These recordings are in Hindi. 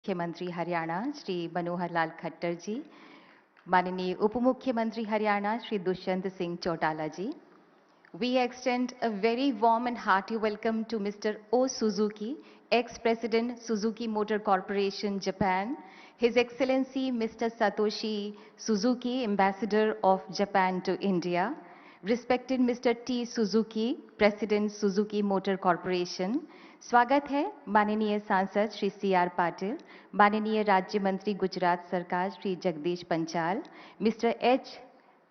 मुख्यमंत्री हरियाणा श्री मनोहर लाल खट्टर जी, माननीय उप मुख्यमंत्री हरियाणा श्री दुष्यंत सिंह चौटाला जी, we extend a very warm and hearty welcome to Mr. O. Suzuki, ex-president Suzuki Motor Corporation, Japan, His Excellency Mr. Satoshi Suzuki, Ambassador of Japan to India, respected Mr. T. Suzuki, President Suzuki Motor Corporation. स्वागत है माननीय सांसद श्री सी आर पाटिल, माननीय राज्य मंत्री गुजरात सरकार Shri Jagdish Panchal, mister H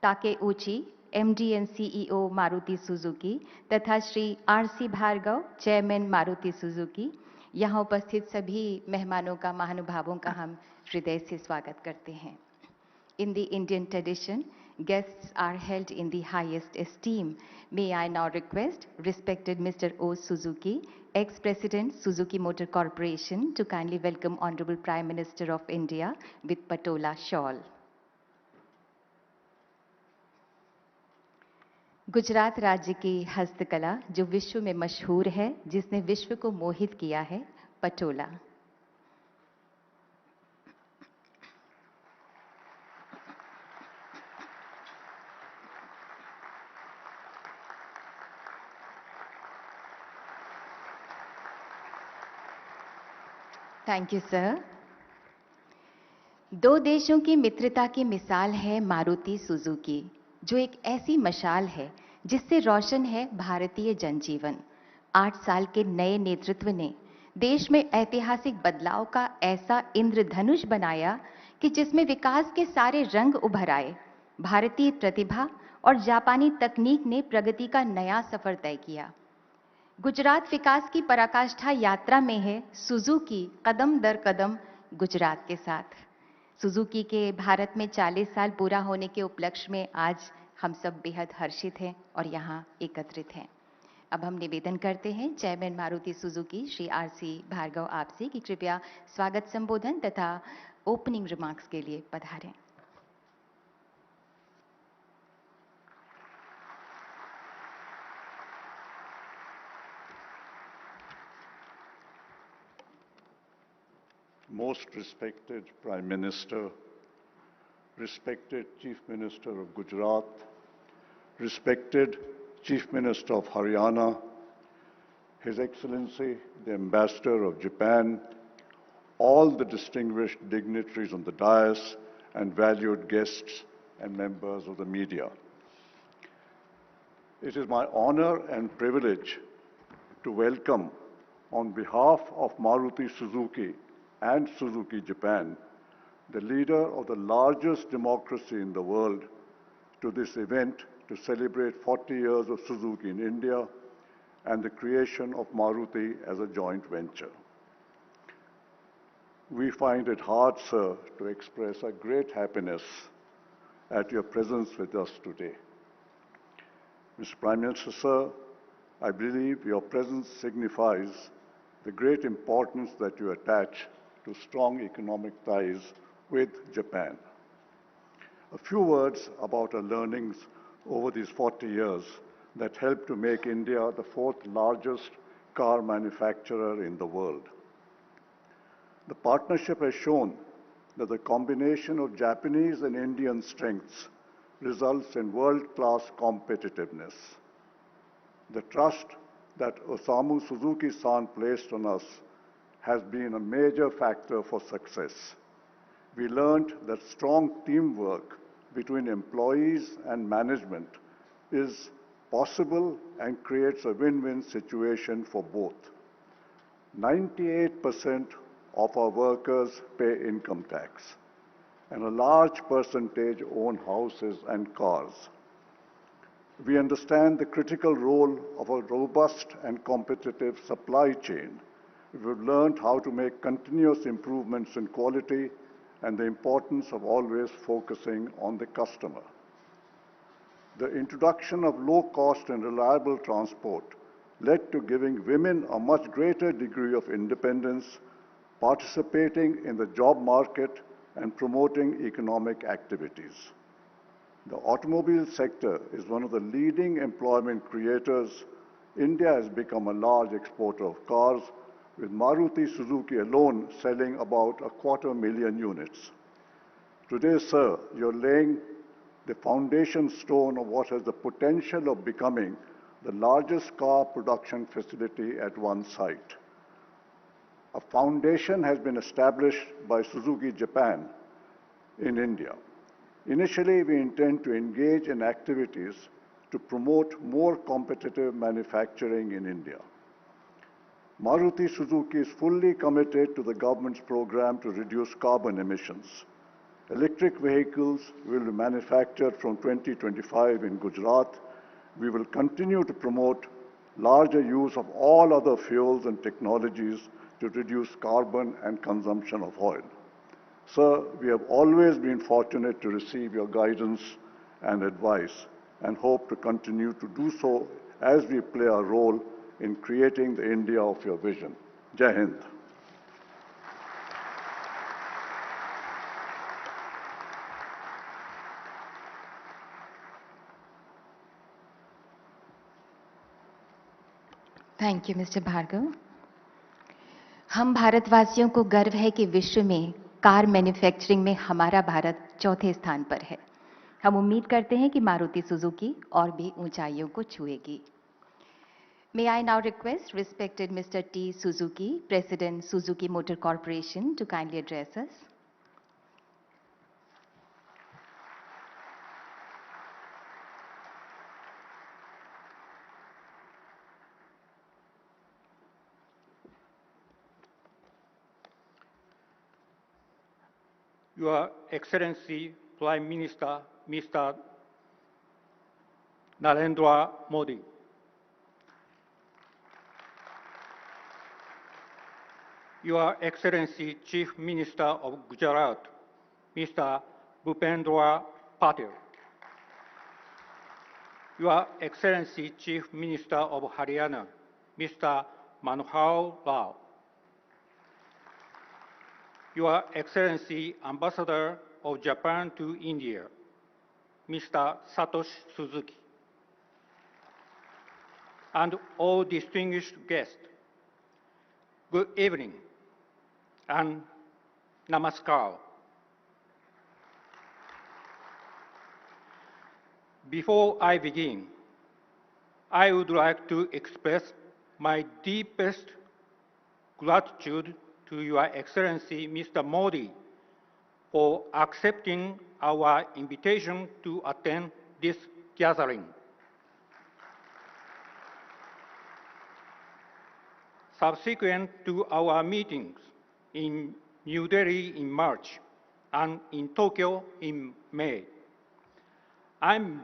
Takeuchi, MD and CEO Maruti Suzuki तथा Shri R C Bhargava, chairman Maruti Suzuki. यहाँ उपस्थित सभी मेहमानों का, महानुभावों का हम हृदय से स्वागत करते हैं। In the Indian tradition, guests are held in the highest esteem. May I now request respected Mr. O. Suzuki, ex-president Suzuki Motor Corporation, to kindly welcome Honorable Prime Minister of India with Patola shawl. Gujarat राज्य की हस्तकला जो विश्व में मशहूर है, जिसने विश्व को मोहित किया है, पटोला। Thank you sir. दो देशों की मित्रता की मिसाल है मारुति सुजुकी, जो एक ऐसी मशाल है जिससे रोशन है भारतीय जनजीवन। 8 साल के नए नेतृत्व ने देश में ऐतिहासिक बदलाव का ऐसा इंद्रधनुष बनाया कि जिसमें विकास के सारे रंग उभर आए। भारतीय प्रतिभा और जापानी तकनीक ने प्रगति का नया सफर तय किया। गुजरात विकास की पराकाष्ठा यात्रा में है सुजुकी कदम दर कदम गुजरात के साथ। सुजुकी के भारत में 40 साल पूरा होने के उपलक्ष्य में आज हम सब बेहद हर्षित हैं और यहाँ एकत्रित हैं। अब हम निवेदन करते हैं chairman Maruti Suzuki Shri R C Bhargava आपसे कि कृपया स्वागत संबोधन तथा ओपनिंग रिमार्क्स के लिए पधारें। Most respected Prime Minister, respected Chief Minister of Gujarat, respected Chief Minister of Haryana, His Excellency the Ambassador of Japan, all the distinguished dignitaries on the dais and valued guests and members of the media. It is my honor and privilege to welcome on behalf of Maruti Suzuki and Suzuki Japan, the leader of the largest democracy in the world, to this event to celebrate 40 years of Suzuki in India and the creation of Maruti as a joint venture. We find it hard, sir, to express our great happiness at your presence with us today. Mr. Prime Minister, sir, I believe your presence signifies the great importance that you attach to strong economic ties with Japan. A few words about our learnings over these 40 years that helped to make India the 4th largest car manufacturer in the world. The partnership has shown that the combination of Japanese and Indian strengths results in world-class competitiveness. The trust that Osamu Suzuki-san placed on us has been a major factor for success. We learned that strong teamwork between employees and management is possible and creates a win-win situation for both. 98% of our workers pay income tax, and a large percentage own houses and cars. We understand the critical role of a robust and competitive supply chain. We've learned how to make continuous improvements in quality and the importance of always focusing on the customer. The introduction of low-cost and reliable transport led to giving women a much greater degree of independence, participating in the job market and promoting economic activities. The automobile sector is one of the leading employment creators. India has become a large exporter of cars, with Maruti Suzuki alone selling about 250,000 units. Today, sir, you're laying the foundation stone of what has the potential of becoming the largest car production facility at one site. A foundation has been established by Suzuki Japan in India. Initially, we intend to engage in activities to promote more competitive manufacturing in India. Maruti Suzuki is fully committed to the government's program to reduce carbon emissions. Electric vehicles will be manufactured from 2025 in Gujarat. We will continue to promote larger use of all other fuels and technologies to reduce carbon and consumption of oil. Sir, we have always been fortunate to receive your guidance and advice and hope to continue to do so as we play our role in creating the India of your vision. Jai Hind. Thank you mister Bhargava. हम भारतवासियों को गर्व है कि विश्व में कार मैन्युफैक्चरिंग में हमारा भारत चौथे स्थान पर है। हम उम्मीद करते हैं कि मारुति सुजुकी और भी ऊंचाइयों को छुएगी। May I now request respected Mr. T. Suzuki, President Suzuki Motor Corporation, to kindly address us. Your Excellency Prime Minister, Mr. Narendra Modi, Your Excellency Chief Minister of Gujarat, Mr. Bhupendra Patel, Your Excellency Chief Minister of Haryana, Mr. Manohar Lal, Your Excellency Ambassador of Japan to India, Mr. Satoshi Suzuki, and all distinguished guests, good evening and namaskar. Before I begin, I would like to express my deepest gratitude to Your Excellency Mr. Modi for accepting our invitation to attend this gathering. Subsequent to our meetings in New Delhi in March and in Tokyo in May, I'm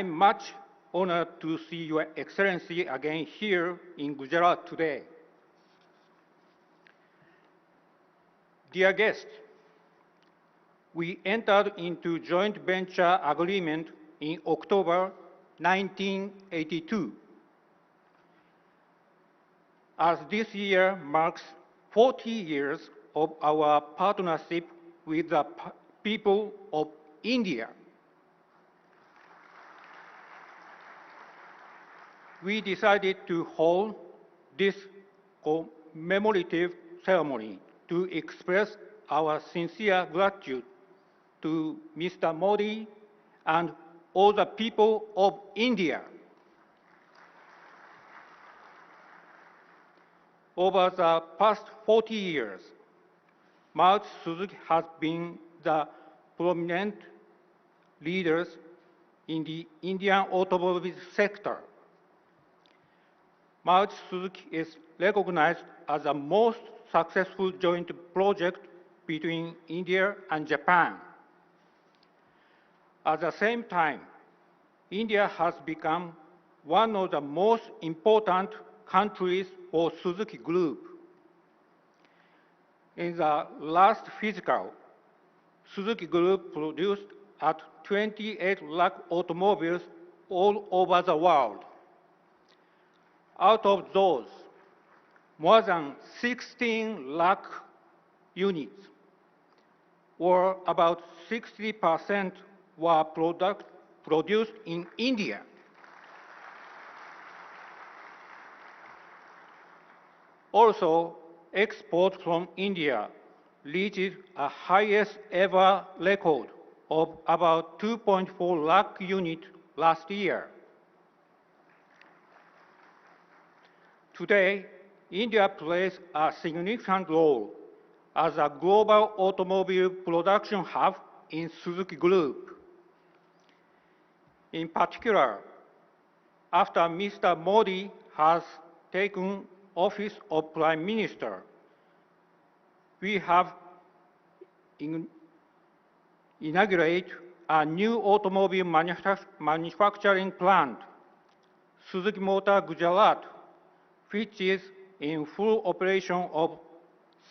much honored to see Your Excellency again here in Gujarat today. Dear guests, we entered into joint venture agreement in October 1982. As this year marks 40 years of our partnership with the people of India, we decided to hold this commemorative ceremony to express our sincere gratitude to Mr. Modi and all the people of India. Over the past 40 years, Maruti Suzuki has been the prominent leaders in the Indian automobile sector. Maruti Suzuki is recognized as the most successful joint project between India and Japan. At the same time, India has become one of the most important countries for Suzuki Group. In the last fiscal, Suzuki Group produced at 28 lakh automobiles all over the world. Out of those, more than 16 lakh units, or about 60%, were produced in India. Also, export from India reached a highest ever record of about 2.4 lakh units last year. Today, India plays a significant role as a global automobile production hub in Suzuki Group. In particular, after Mr. Modi has taken office of Prime Minister, we have inaugurated a new automobile manufacturing plant, Suzuki Motor Gujarat, which is in full operation of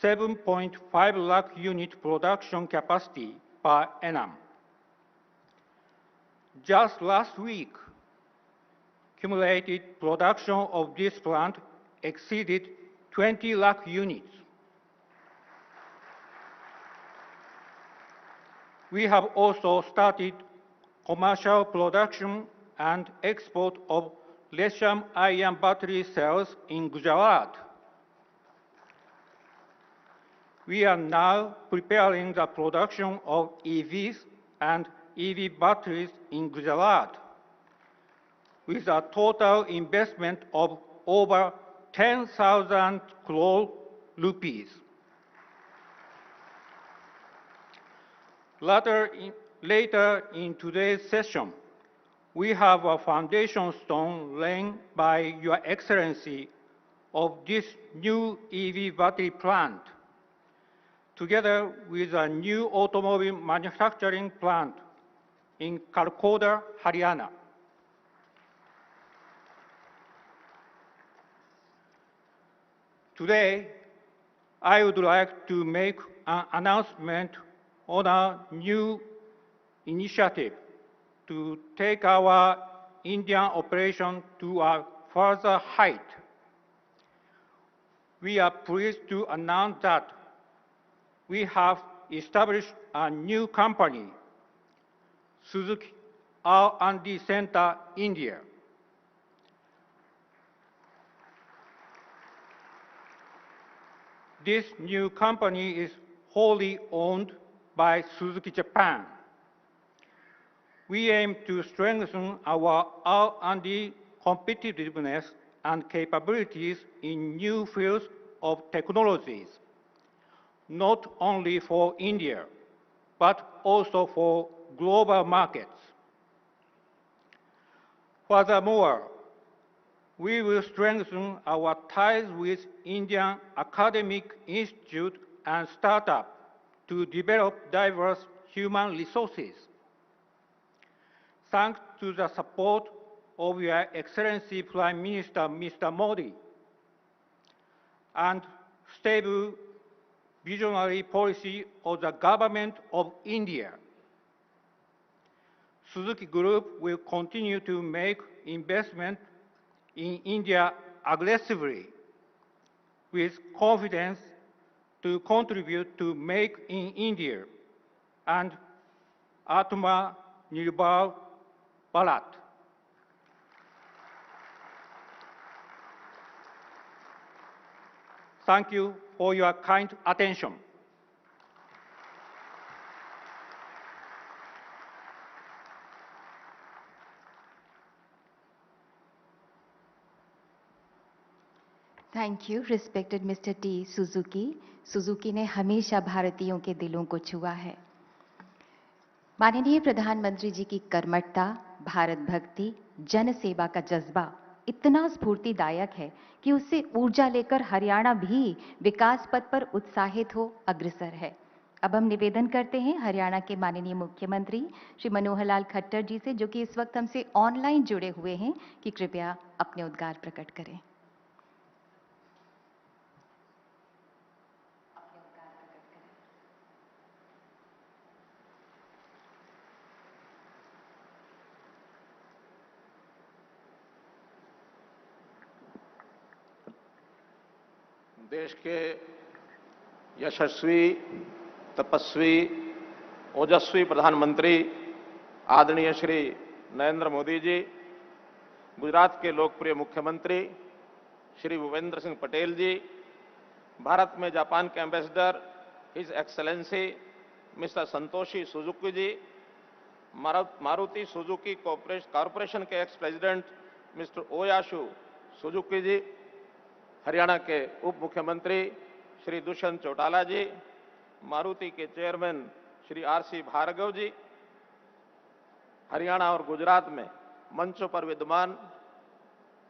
7.5 lakh unit production capacity per annum. Just last week, cumulated production of this plant exceeded 20 lakh units. We have also started commercial production and export of lithium-ion battery cells in Gujarat. We are now preparing the production of EVs and EV batteries in Gujarat, with a total investment of over 10,000 crore rupees. Later in today's session, we have a foundation stone laid by Your Excellency of this new EV battery plant, together with a new automobile manufacturing plant in Kharkhoda, Haryana. Today, I would like to make an announcement on a new initiative to take our Indian operation to a further height. We are pleased to announce that we have established a new company, Suzuki R&D Center India. This new company is wholly owned by Suzuki Japan. We aim to strengthen our R&D competitiveness and capabilities in new fields of technologies, not only for India, but also for global markets. Furthermore, we will strengthen our ties with Indian academic institutes and startups to develop diverse human resources. Thanks to the support of Your Excellency Prime Minister Mr. Modi and stable visionary policy of the Government of India, Suzuki Group will continue to make investment in India aggressively, with confidence to contribute to Make in India and Atma Nirbhar Bharat. Thank you for your kind attention. Thank you respected mister T Suzuki. Suzuki ने हमेशा भारतीयों के दिलों को छुआ है। माननीय प्रधानमंत्री जी की कर्मठता, भारत भक्ति, जन सेवा का जज्बा इतना स्फूर्तिदायक है कि उससे ऊर्जा लेकर हरियाणा भी विकास पथ पर उत्साहित हो अग्रसर है। अब हम निवेदन करते हैं हरियाणा के माननीय मुख्यमंत्री श्री मनोहर लाल खट्टर जी से, जो कि इस वक्त हमसे ऑनलाइन जुड़े हुए हैं, कि कृपया अपने उद्गार प्रकट करें। देश के यशस्वी, तपस्वी, ओजस्वी प्रधानमंत्री आदरणीय श्री नरेंद्र मोदी जी, गुजरात के लोकप्रिय मुख्यमंत्री श्री भूपेंद्र सिंह पटेल जी, भारत में जापान के ambassador his excellency mister Satoshi Suzuki ji, Maruti Suzuki corporation के ex president mister Osamu Suzuki ji, Haryana के उप मुख्यमंत्री श्री दुष्यंत चौटाला जी, मारुति के चेयरमैन श्री आरसी भार्गव जी, हरियाणा और गुजरात में मंचों पर विद्यमान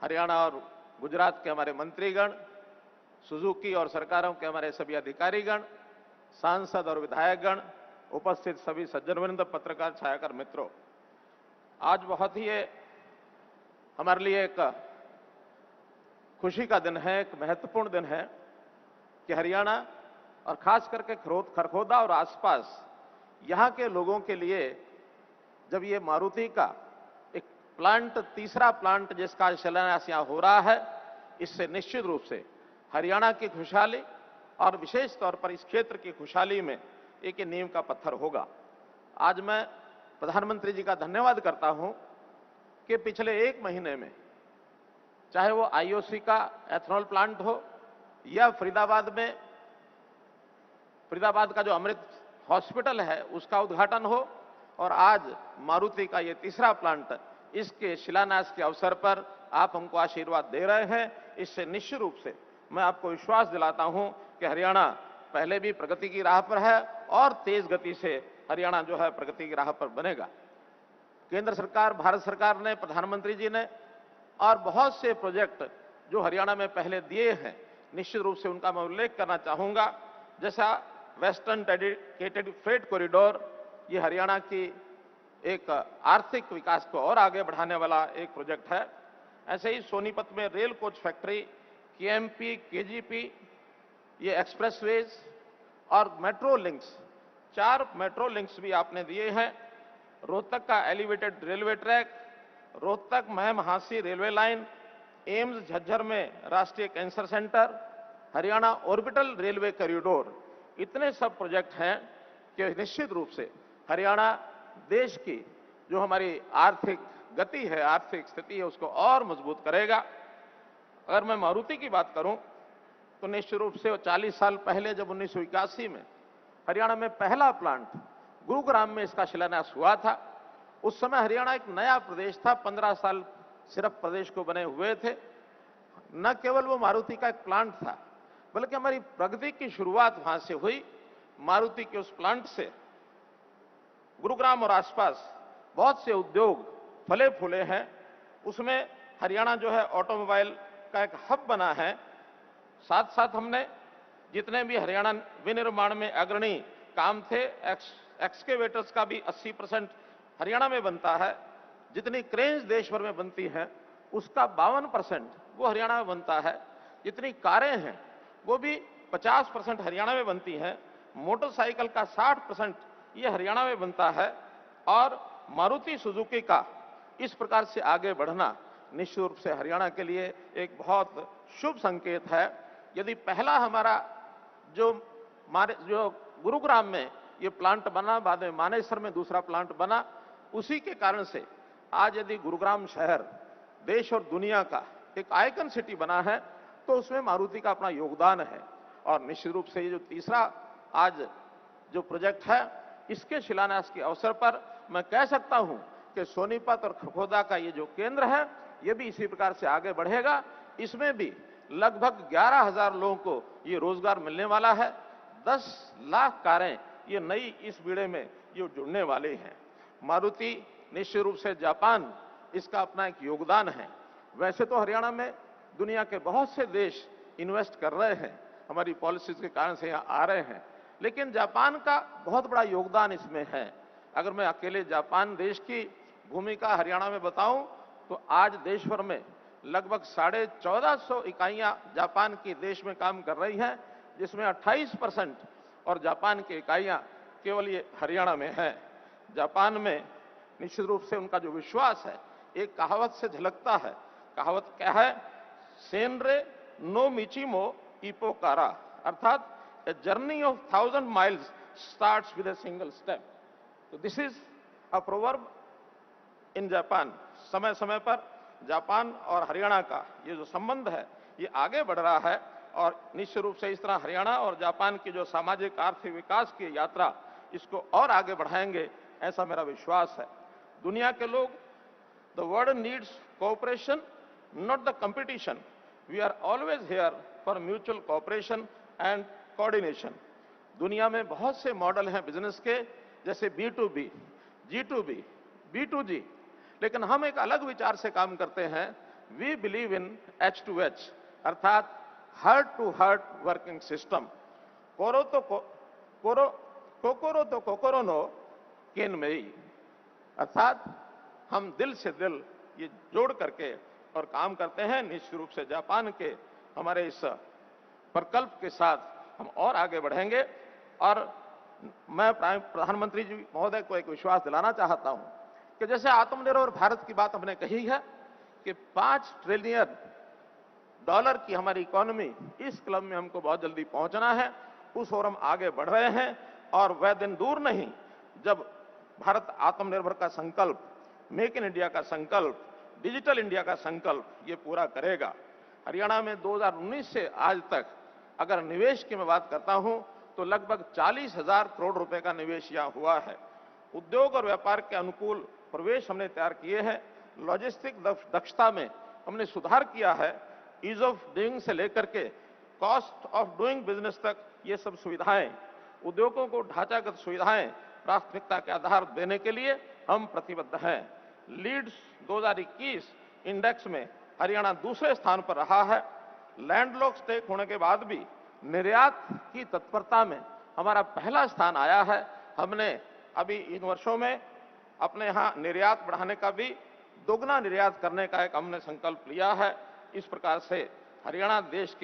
हरियाणा और गुजरात के हमारे मंत्रीगण, सुजुकी और सरकारों के हमारे सभी अधिकारीगण, सांसद और विधायकगण, उपस्थित सभी सज्जनवृंद, पत्रकार, छायाकार मित्रों, आज बहुत ही हमारे लिए एक खुशी का दिन है, एक महत्वपूर्ण दिन है कि हरियाणा और खास करके खरखोदा और आसपास यहां के लोगों के लिए जब ये मारुति का एक प्लांट, तीसरा प्लांट जिसका शिलान्यास यहां हो रहा है, इससे निश्चित रूप से हरियाणा की खुशहाली और विशेष तौर पर इस क्षेत्र की खुशहाली में एक नींव का पत्थर होगा। आज मैं प्रधानमंत्री जी का धन्यवाद करता हूं कि पिछले 1 महीने में चाहे वो आईओसी का एथनॉल प्लांट हो या फरीदाबाद का जो अमृत हॉस्पिटल है उसका उद्घाटन हो, और आज मारुति का ये तीसरा प्लांट, इसके शिलान्यास के अवसर पर आप हमको आशीर्वाद दे रहे हैं। इससे निश्चित रूप से मैं आपको विश्वास दिलाता हूं कि हरियाणा पहले भी प्रगति की राह पर है और तेज गति से हरियाणा जो है प्रगति की राह पर बनेगा। केंद्र सरकार, भारत सरकार ने, प्रधानमंत्री जी ने और बहुत से प्रोजेक्ट जो हरियाणा में पहले दिए हैं, निश्चित रूप से उनका मैं उल्लेख करना चाहूंगा। जैसा वेस्टर्न डेडिकेटेड फ्रेट कॉरिडोर, ये हरियाणा की एक आर्थिक विकास को और आगे बढ़ाने वाला एक प्रोजेक्ट है। ऐसे ही सोनीपत में rail coach factory, KMP, KGP, ये एक्सप्रेसवेज और मेट्रो लिंक्स, 4 मेट्रो लिंक्स भी आपने दिए हैं। रोहतक का elevated railway track, Rohtak Maham Hansi railway line, AIIMS Jhajjar में राष्ट्रीय cancer centre, Haryana orbital railway corridor, इतने सब प्रोजेक्ट हैं कि निश्चित रूप से हरियाणा देश की जो हमारी आर्थिक गति है, आर्थिक स्थिति है, उसको और मजबूत करेगा। अगर मैं मारुति की बात करूं तो निश्चित रूप से 40 साल पहले जब 1981 में हरियाणा में पहला प्लांट गुरुग्राम में इसका शिलान्यास हुआ था, उस समय हरियाणा एक नया प्रदेश था, 15 साल सिर्फ प्रदेश को बने हुए थे। न केवल वो मारुति का एक प्लांट था, बल्कि हमारी प्रगति की शुरुआत वहां से हुई। मारुति के उस प्लांट से गुरुग्राम और आसपास बहुत से उद्योग फले फूले हैं। उसमें हरियाणा जो है ऑटोमोबाइल का एक हब बना है। साथ साथ हमने जितने भी हरियाणा विनिर्माण में अग्रणी काम थे, एक्सकेवेटर्स का भी 80% हरियाणा में बनता है। जितनी क्रेन्स देश भर में बनती हैं उसका 52% वो हरियाणा में बनता है। जितनी कारें हैं वो भी 50% हरियाणा में बनती हैं। मोटरसाइकिल का 60% ये हरियाणा में बनता है। और मारुति सुजुकी का इस प्रकार से आगे बढ़ना निश्चित रूप से हरियाणा के लिए एक बहुत शुभ संकेत है। यदि पहला हमारा जो गुरुग्राम में ये प्लांट बना, बाद में मानेसर में दूसरा प्लांट बना, उसी के कारण से आज यदि गुरुग्राम शहर देश और दुनिया का एक आइकन सिटी बना है तो उसमें मारुति का अपना योगदान है। और निश्चित रूप से ये जो तीसरा आज जो प्रोजेक्ट है, इसके शिलान्यास के अवसर पर मैं कह सकता हूं कि सोनीपत और खरखोदा का ये जो केंद्र है, ये भी इसी प्रकार से आगे बढ़ेगा। इसमें भी लगभग 11,000 लोगों को ये रोजगार मिलने वाला है। 10 लाख कारें ये नई इस बीड़े में ये जुड़ने वाली हैं। मारुति निश्चित रूप से जापान, इसका अपना एक योगदान है। वैसे तो हरियाणा में दुनिया के बहुत से देश इन्वेस्ट कर रहे हैं, हमारी पॉलिसीज के कारण से यहाँ आ रहे हैं, लेकिन जापान का बहुत बड़ा योगदान इसमें है। अगर मैं अकेले जापान देश की भूमिका हरियाणा में बताऊं तो आज देश भर में लगभग 1450 इकाइयां जापान की देश में काम कर रही हैं, जिसमें 28% और जापान की इकाइयां केवल ये हरियाणा में है। जापान में निश्चित रूप से उनका जो विश्वास है एक कहावत से झलकता है। कहावत क्या है? सेनरे नो मिचिमो इपोकारा, अर्थात a journey of 1000 miles starts with a single step. तो this is a proverb in Japan. समय समय पर जापान और हरियाणा का ये जो संबंध है ये आगे बढ़ रहा है और निश्चित रूप से इस तरह हरियाणा और जापान की जो सामाजिक आर्थिक विकास की यात्रा, इसको और आगे बढ़ाएंगे, ऐसा मेरा विश्वास है। दुनिया के लोग, the world needs cooperation, not the competition. We are always here for mutual cooperation and coordination. दुनिया में बहुत से मॉडल हैं बिजनेस के, जैसे B2B, G2B, B2G, लेकिन हम एक अलग विचार से काम करते हैं। वी बिलीव इन H2H, अर्थात heart to heart working system. कोकोरो तो कोकोरो नो केन मेई, अर्थात हम दिल से दिल ये जोड़ करके और काम करते हैं। निश्चित रूप से जापान के हमारे इस प्रकल्प के साथ हम और आगे बढ़ेंगे। और मैं प्रधानमंत्री जी महोदय को एक विश्वास दिलाना चाहता हूं कि जैसे आत्मनिर्भर भारत की बात हमने कही है कि $5 ट्रिलियन की हमारी इकोनॉमी, इस क्लब में हमको बहुत जल्दी पहुंचना है। उस ओर हम आगे बढ़ रहे हैं और वह दिन दूर नहीं जब भारत आत्मनिर्भर का संकल्प, मेक इन इंडिया का संकल्प, डिजिटल इंडिया का संकल्प ये पूरा करेगा। हरियाणा में 2019 से आज तक अगर निवेश की मैं बात करता हूं तो लगभग 40,000 करोड़ रुपए का निवेश यहां हुआ है। उद्योग और व्यापार के अनुकूल प्रवेश हमने तैयार किए हैं। लॉजिस्टिक दक्षता में हमने सुधार किया है। ईज ऑफ डूइंग से लेकर के कॉस्ट ऑफ डूइंग बिजनेस तक ये सब सुविधाएं, उद्योगों को ढांचागत सुविधाएं प्राथमिकता के आधार देने के लिए हम प्रतिबद्ध हैं। लीड्स 2021 इंडेक्स में हरियाणा दूसरे स्थान पर रहा है। लैंडलॉक स्टेट होने के बाद भी निर्यात की तत्परता में हमारा पहला स्थान आया है। हमने अभी इन वर्षों में अपने यहां निर्यात बढ़ाने का भी, दोगुना निर्यात करने का एक हमने संकल्प लिया है। इस प्रकार से हरियाणा देश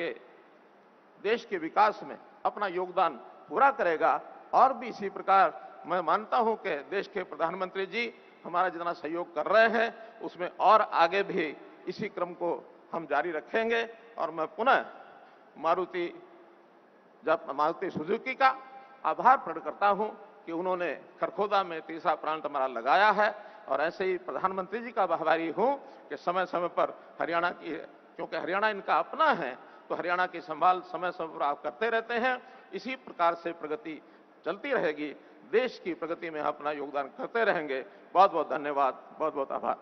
के विकास में अपना योगदान पूरा करेगा। और भी इसी प्रकार मैं मानता हूं कि देश के प्रधानमंत्री जी हमारा जितना सहयोग कर रहे हैं उसमें और आगे भी इसी क्रम को हम जारी रखेंगे। और मैं पुनः मारुति सुजुकी का आभार प्रकट करता हूं कि उन्होंने खरखोदा में तीसरा प्लांट हमारा लगाया है। और ऐसे ही प्रधानमंत्री जी का आभारी हूं कि समय समय पर हरियाणा की, क्योंकि हरियाणा इनका अपना है, तो हरियाणा की संभाल समय समय पर आप करते रहते हैं। इसी प्रकार से प्रगति चलती रहेगी। देश की प्रगति में अपना योगदान करते रहेंगे। बहुत बहुत धन्यवाद, बहुत बहुत आभार।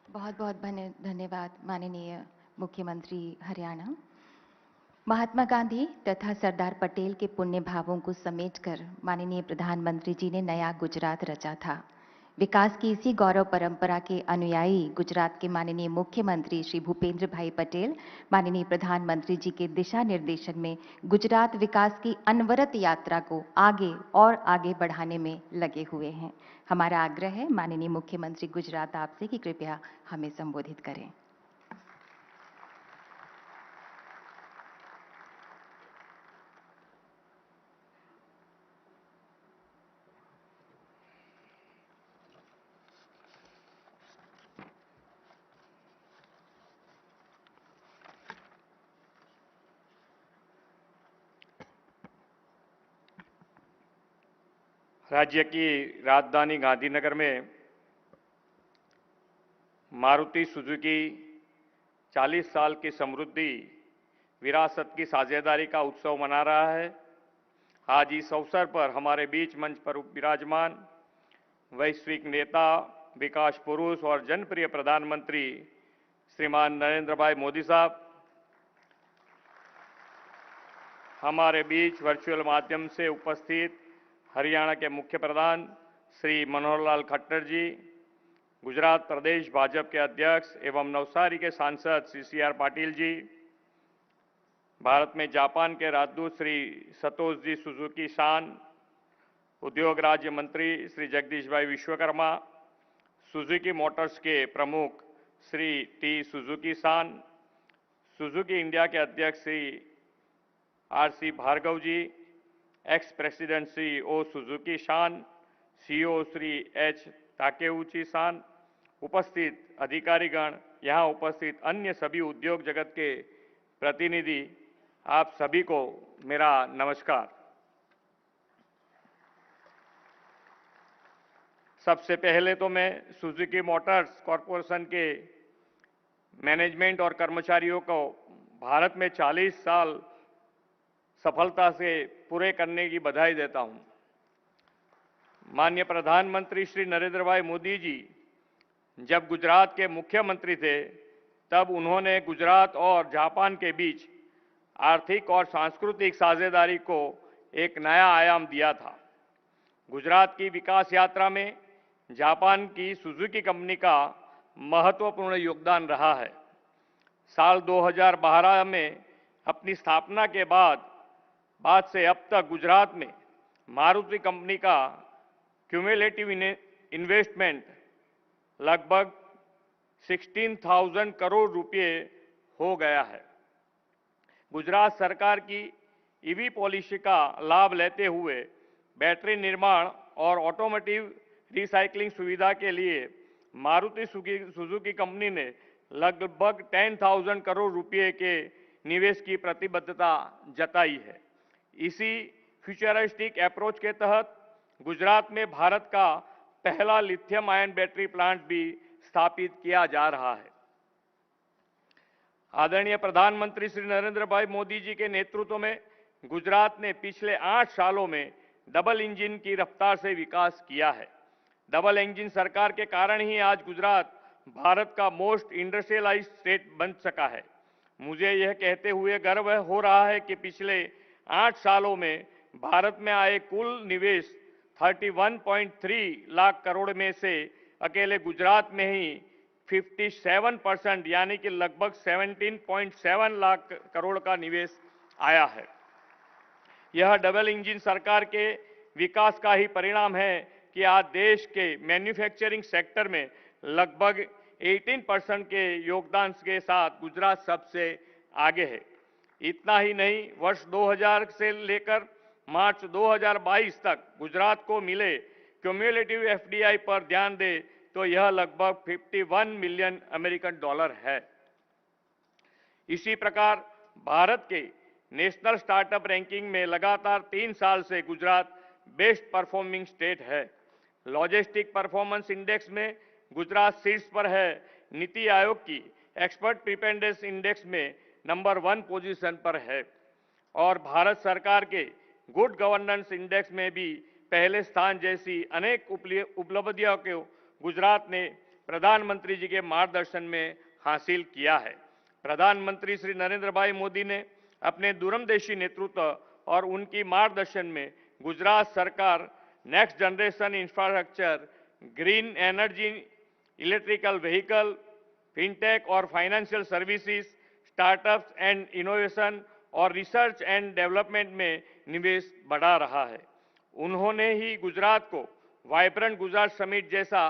बहुत बहुत धन्यवाद माननीय मुख्यमंत्री हरियाणा। महात्मा गांधी तथा सरदार पटेल के पुण्य भावों को समेटकर माननीय प्रधानमंत्री जी ने नया गुजरात रचा था। विकास की इसी गौरव परंपरा के अनुयायी गुजरात के माननीय मुख्यमंत्री श्री भूपेंद्र भाई पटेल माननीय प्रधानमंत्री जी के दिशा निर्देशन में गुजरात विकास की अनवरत यात्रा को आगे और आगे बढ़ाने में लगे हुए हैं। हमारा आग्रह है माननीय मुख्यमंत्री गुजरात आपसे कि कृपया हमें संबोधित करें। राज्य की राजधानी गांधीनगर में मारुति सुजुकी 40 साल की समृद्धि विरासत की साझेदारी का उत्सव मना रहा है। आज इस अवसर पर हमारे बीच मंच पर विराजमान वैश्विक नेता, विकास पुरुष और जनप्रिय प्रधानमंत्री श्रीमान नरेंद्र भाई मोदी साहब, हमारे बीच वर्चुअल माध्यम से उपस्थित हरियाणा के मुख्य प्रधान श्री मनोहर लाल खट्टर जी, गुजरात प्रदेश भाजपा के अध्यक्ष एवं नवसारी के सांसद श्री CR पाटिल जी, भारत में जापान के राजदूत श्री सतोष सुजुकी सान, उद्योग राज्य मंत्री श्री जगदीश भाई विश्वकर्मा, सुजुकी मोटर्स के प्रमुख श्री T सुजुकी सान, सुजुकी इंडिया के अध्यक्ष Shri RC Bhargava ji, ex president Shri O Suzuki सान, CEO श्री H ताकेउची सान, उपस्थित अधिकारीगण, यहाँ उपस्थित अन्य सभी उद्योग जगत के प्रतिनिधि, आप सभी को मेरा नमस्कार। सबसे पहले तो मैं सुजुकी मोटर्स कॉरपोरेशन के मैनेजमेंट और कर्मचारियों को भारत में 40 साल सफलता से पूरे करने की बधाई देता हूं। माननीय प्रधानमंत्री श्री नरेंद्र भाई मोदी जी जब गुजरात के मुख्यमंत्री थे तब उन्होंने गुजरात और जापान के बीच आर्थिक और सांस्कृतिक साझेदारी को एक नया आयाम दिया था। गुजरात की विकास यात्रा में जापान की सुजुकी कंपनी का महत्वपूर्ण योगदान रहा है। साल 2012 में अपनी स्थापना के बाद से अब तक गुजरात में मारुति कंपनी का क्यूमुलेटिव इन्वेस्टमेंट लगभग 16,000 करोड़ रुपए हो गया है। गुजरात सरकार की ईवी पॉलिसी का लाभ लेते हुए बैटरी निर्माण और ऑटोमोटिव रिसाइकलिंग सुविधा के लिए मारुति सुजुकी कंपनी ने लगभग 10,000 करोड़ रुपए के निवेश की प्रतिबद्धता जताई है। इसी फ्यूचरिस्टिक अप्रोच के तहत गुजरात में भारत का पहला लिथियम आयन बैटरी प्लांट भी स्थापित किया जा रहा है। आदरणीय प्रधानमंत्री श्री नरेंद्र भाई मोदी जी के नेतृत्व में गुजरात ने पिछले 8 सालों में डबल इंजन की रफ्तार से विकास किया है। डबल इंजन सरकार के कारण ही आज गुजरात भारत का मोस्ट इंडस्ट्रियलाइज्ड स्टेट बन सका है। मुझे यह कहते हुए गर्व हो रहा है कि पिछले 8 सालों में भारत में आए कुल निवेश 31.3 लाख करोड़ में से अकेले गुजरात में ही 57% यानी कि लगभग 17.7 लाख करोड़ का निवेश आया है। यह डबल इंजन सरकार के विकास का ही परिणाम है कि आज देश के मैन्युफैक्चरिंग सेक्टर में लगभग 18% के योगदान के साथ गुजरात सबसे आगे है। इतना ही नहीं, वर्ष 2000 से लेकर मार्च 2022 तक गुजरात को मिले क्यूमुलेटिव एफडीआई पर ध्यान दे तो यह लगभग 51 मिलियन अमेरिकन डॉलर है। इसी प्रकार भारत के नेशनल स्टार्टअप रैंकिंग में लगातार 3 साल से गुजरात बेस्ट परफॉर्मिंग स्टेट है। लॉजिस्टिक परफॉर्मेंस इंडेक्स में गुजरात शीर्ष पर है। नीति आयोग की एक्सपर्ट प्रिपेयर्डनेस इंडेक्स में नंबर 1 पोजीशन पर है और भारत सरकार के गुड गवर्नेंस इंडेक्स में भी पहले स्थान जैसी अनेक उपलब्धियों को गुजरात ने प्रधानमंत्री जी के मार्गदर्शन में हासिल किया है। प्रधानमंत्री श्री नरेंद्र भाई मोदी ने अपने दूरंदेशी नेतृत्व और उनकी मार्गदर्शन में गुजरात सरकार next generation infrastructure, green energy, electrical vehicle, fintech और financial services, startups and innovation और रिसर्च एंड डेवलपमेंट में निवेश बढ़ा रहा है। उन्होंने ही गुजरात को वाइब्रेंट गुजरात समिट जैसा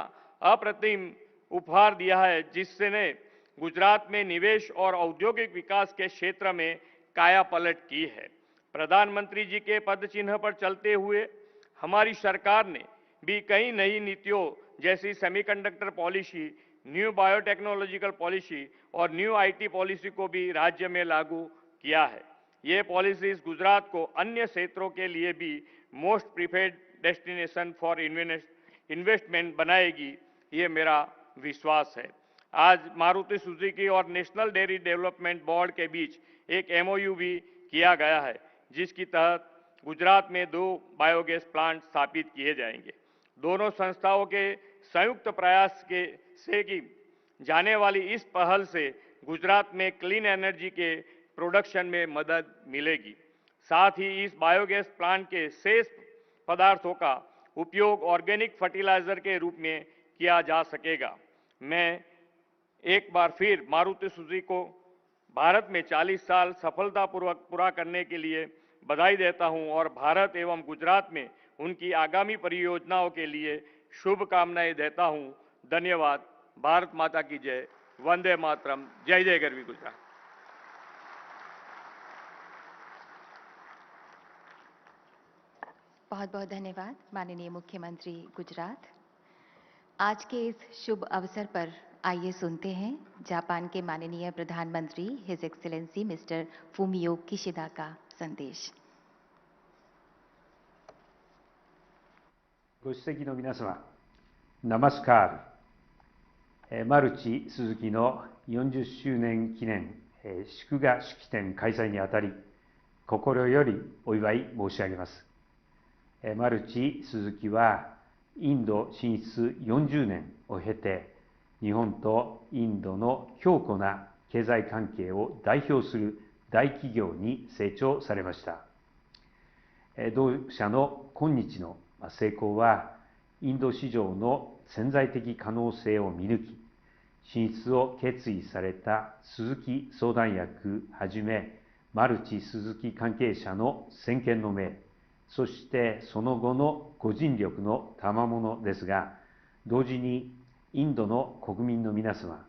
अप्रतिम उपहार दिया है, जिसने गुजरात में निवेश और औद्योगिक विकास के क्षेत्र में काया पलट की है। प्रधानमंत्री जी के पद चिन्ह पर चलते हुए हमारी सरकार ने भी कई नई नीतियों जैसी semiconductor policy, new biotechnological policy और न्यू आईटी पॉलिसी को भी राज्य में लागू किया है। ये पॉलिसीज गुजरात को अन्य क्षेत्रों के लिए भी most preferred destination for investment बनाएगी, ये मेरा विश्वास है। आज मारुति सुजुकी और नेशनल डेयरी डेवलपमेंट बोर्ड के बीच एक एमओयू भी किया गया है, जिसकी तहत गुजरात में 2 बायोगैस प्लांट स्थापित किए जाएंगे। दोनों संस्थाओं के संयुक्त प्रयास से की जाने वाली इस पहल से गुजरात में क्लीन एनर्जी के प्रोडक्शन में मदद मिलेगी। साथ ही इस बायोगैस प्लांट के शेष पदार्थों का उपयोग ऑर्गेनिक फर्टिलाइजर के रूप में किया जा सकेगा। मैं एक बार फिर मारुति सुजुकी को भारत में 40 साल सफलतापूर्वक पूरा करने के लिए बधाई देता हूं और भारत एवं गुजरात में उनकी आगामी परियोजनाओं के लिए शुभकामनाएं देता हूं। धन्यवाद। भारत माता की जय। वंदे मातरम। जय जय गरवी गुजरात। बहुत बहुत धन्यवाद माननीय मुख्यमंत्री गुजरात। आज के इस शुभ अवसर पर आइए सुनते हैं जापान के माननीय प्रधानमंत्री his excellency mister Fumio Kishida का संदेश। ご出席の皆様、नमस्कार।マルチスズキの40周年記念祝賀式典開催にあたり、心よりお祝い申し上げます。マルチスズキはインド進出40年を経て、日本とインドの強固な経済関係を代表する大企業に成長されました。同社の今日の成功は、インド市場の潜在的可能性を見抜き、進出を決意された鈴木相談役はじめ、マルチ鈴木関係者の先見の明、そしてその後のご尽力の賜物ですが、同時にインドの国民の皆様、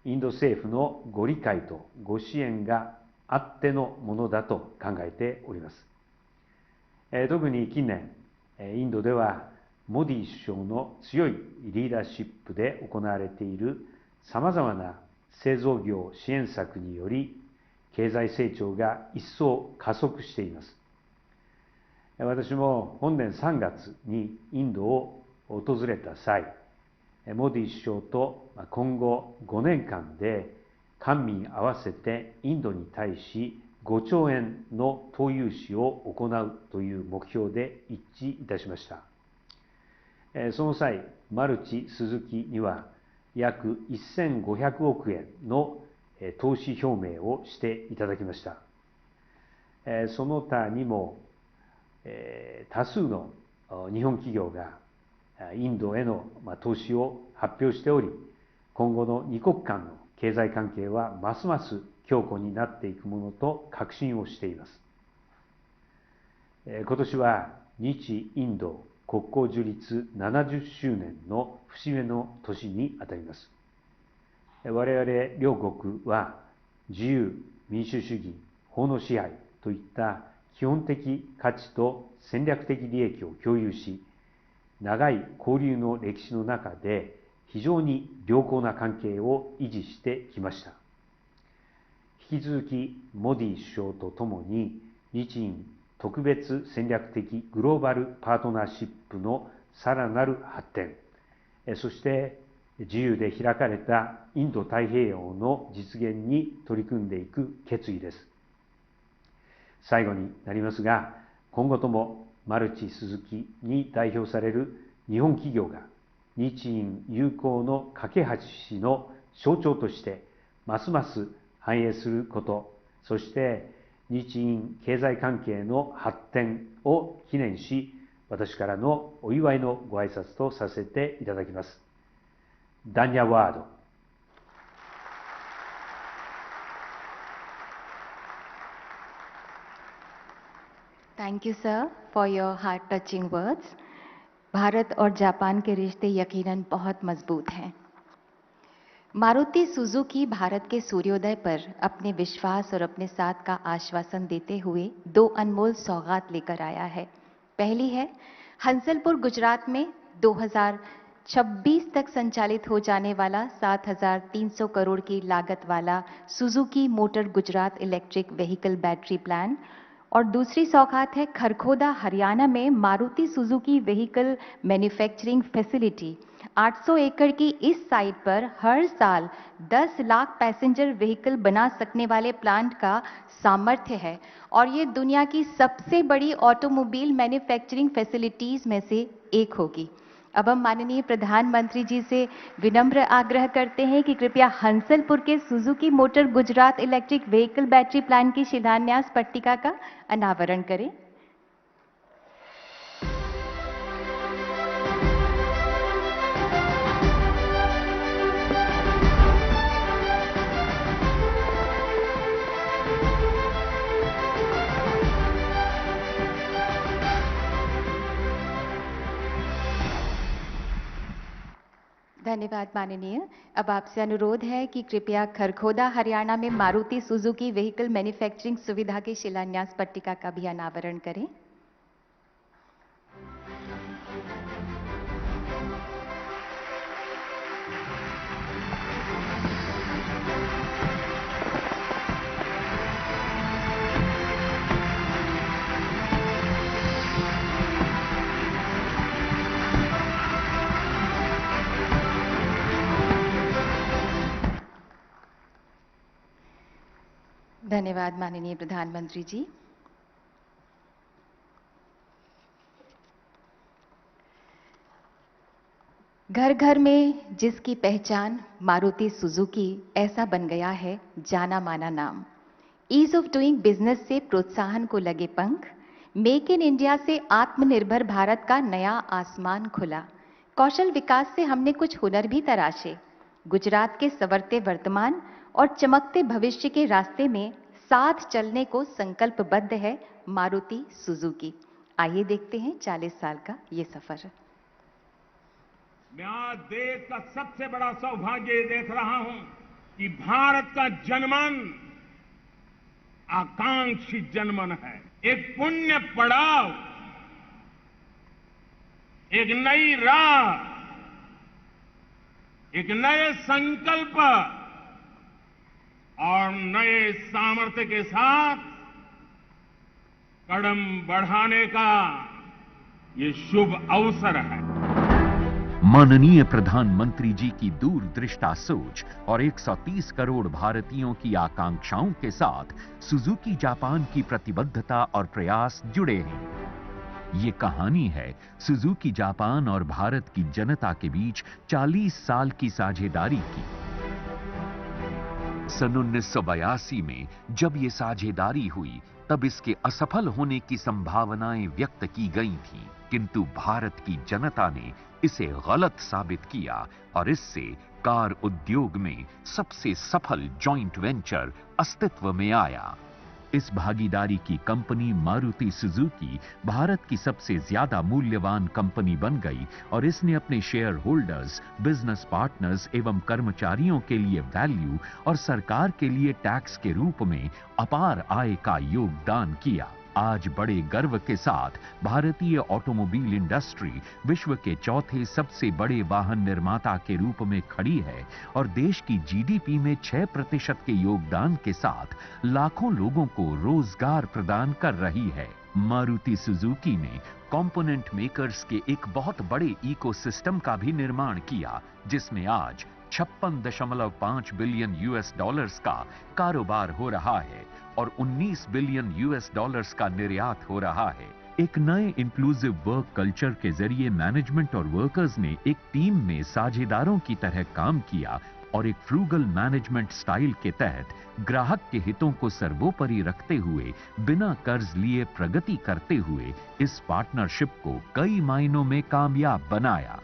インド政府のご理解とご支援があってのものだと考えております。特に近年、インドではモディ首相の強いリーダーシップで行われているさまざまな製造業支援策により、経済成長が一層加速しています。私も本年3月にインドを訪れた際、モディ首相と今後5年間で官民合わせてインドに対し5兆円の投融資を行うという目標で一致いたしました。その際、マルチスズキには約1500億円の投資表明をしていただきました。その他にも多数の日本企業がインドへの投資を発表しており、今後の二国間の経済関係はますます強固になっていくものと確信をしています。今年は日インド国交樹立70周年の節目の年にあたります。我々両国は自由、民主主義、法の支配といった基本的価値と戦略的利益を共有し、長い交流の歴史の中で非常に良好な関係を維持してきました。引き続きモディ首相とともに日印特別戦略的グローバルパートナーシップのさらなる発展、そして自由で開かれたインド太平洋の実現に取り組んでいく決意です。最後になりますが、今後ともマルチスズキに代表される日本企業が日印友好の架け橋の象徴としてますます繁栄すること、そして日印経済関係の発展を記念し、私からのお祝いのご挨拶とさせていただきます。ダンニャワード。Thank you, sir, for your heart-touching words. Bharat और जापान के रिश्ते यकीनन बहुत मजबूत हैं। मारुति सुजुकी भारत के सूर्योदय पर अपने विश्वास और अपने साथ का आश्वासन देते हुए दो अनमोल सौगात लेकर आया है। पहली है हंसलपुर गुजरात में 2026 तक संचालित हो जाने वाला 7,300 करोड़ की लागत वाला Suzuki motor Gujarat electric vehicle battery plan, और दूसरी सौगात है खरखोदा हरियाणा में Maruti Suzuki vehicle manufacturing facility. 800 एकड़ की इस साइट पर हर साल 10 लाख पैसेंजर व्हीकल बना सकने वाले प्लांट का सामर्थ्य है और ये दुनिया की सबसे बड़ी ऑटोमोबाइल मैन्युफैक्चरिंग फैसिलिटीज में से एक होगी। अब हम माननीय प्रधानमंत्री जी से विनम्र आग्रह करते हैं कि कृपया हंसलपुर के Suzuki motor Gujarat electric vehicle battery plant की शिलान्यास पट्टिका का अनावरण करें। धन्यवाद माननीय। अब आपसे अनुरोध है कि कृपया खरखोदा हरियाणा में मारुति सुजुकी व्हीकल मैन्युफैक्चरिंग सुविधा की शिलान्यास पट्टिका का भी अनावरण करें। धन्यवाद माननीय प्रधानमंत्री जी। घर घर में जिसकी पहचान मारुति सुजुकी ऐसा बन गया है जाना माना नाम। ईज ऑफ डूइंग बिजनेस से प्रोत्साहन को लगे पंख, मेक इन इंडिया से आत्मनिर्भर भारत का नया आसमान खुला। कौशल विकास से हमने कुछ हुनर भी तराशे। गुजरात के संवरते वर्तमान और चमकते भविष्य के रास्ते में साथ चलने को संकल्पबद्ध है मारुति सुजुकी। आइए देखते हैं 40 साल का ये सफर। मैं आज देश का सबसे बड़ा सौभाग्य ये देख रहा हूं कि भारत का जनमन आकांक्षी जनमन है। एक पुण्य पड़ाव, एक नई राह, एक नए संकल्प और नए सामर्थ्य के साथ कदम बढ़ाने का ये शुभ अवसर है। माननीय प्रधानमंत्री जी की दूरदृष्टा सोच और 130 करोड़ भारतीयों की आकांक्षाओं के साथ सुजुकी जापान की प्रतिबद्धता और प्रयास जुड़े हैं। ये कहानी है सुजुकी जापान और भारत की जनता के बीच 40 साल की साझेदारी की। सन 1982 में जब ये साझेदारी हुई तब इसके असफल होने की संभावनाएं व्यक्त की गई थीं, किंतु भारत की जनता ने इसे गलत साबित किया और इससे कार उद्योग में सबसे सफल जॉइंट वेंचर अस्तित्व में आया। इस भागीदारी की कंपनी मारुति सुजुकी भारत की सबसे ज्यादा मूल्यवान कंपनी बन गई और इसने अपने शेयर होल्डर्स, बिजनेस पार्टनर्स एवं कर्मचारियों के लिए वैल्यू और सरकार के लिए टैक्स के रूप में अपार आय का योगदान किया। आज बड़े गर्व के साथ भारतीय ऑटोमोबाइल इंडस्ट्री विश्व के चौथे सबसे बड़े वाहन निर्माता के रूप में खड़ी है और देश की जीडीपी में 6% के योगदान के साथ लाखों लोगों को रोजगार प्रदान कर रही है। मारुति सुजुकी ने कंपोनेंट मेकर्स के एक बहुत बड़े इकोसिस्टम का भी निर्माण किया, जिसमें आज 56.5 बिलियन यूएस डॉलर्स का कारोबार हो रहा है और 19 बिलियन यूएस डॉलर्स का निर्यात हो रहा है। एक नए इंक्लूसिव वर्क कल्चर के जरिए मैनेजमेंट और वर्कर्स ने एक टीम में साझेदारों की तरह काम किया और एक फ्रूगल मैनेजमेंट स्टाइल के तहत ग्राहक के हितों को सर्वोपरि रखते हुए बिना कर्ज लिए प्रगति करते हुए इस पार्टनरशिप को कई मायनों में कामयाब बनाया।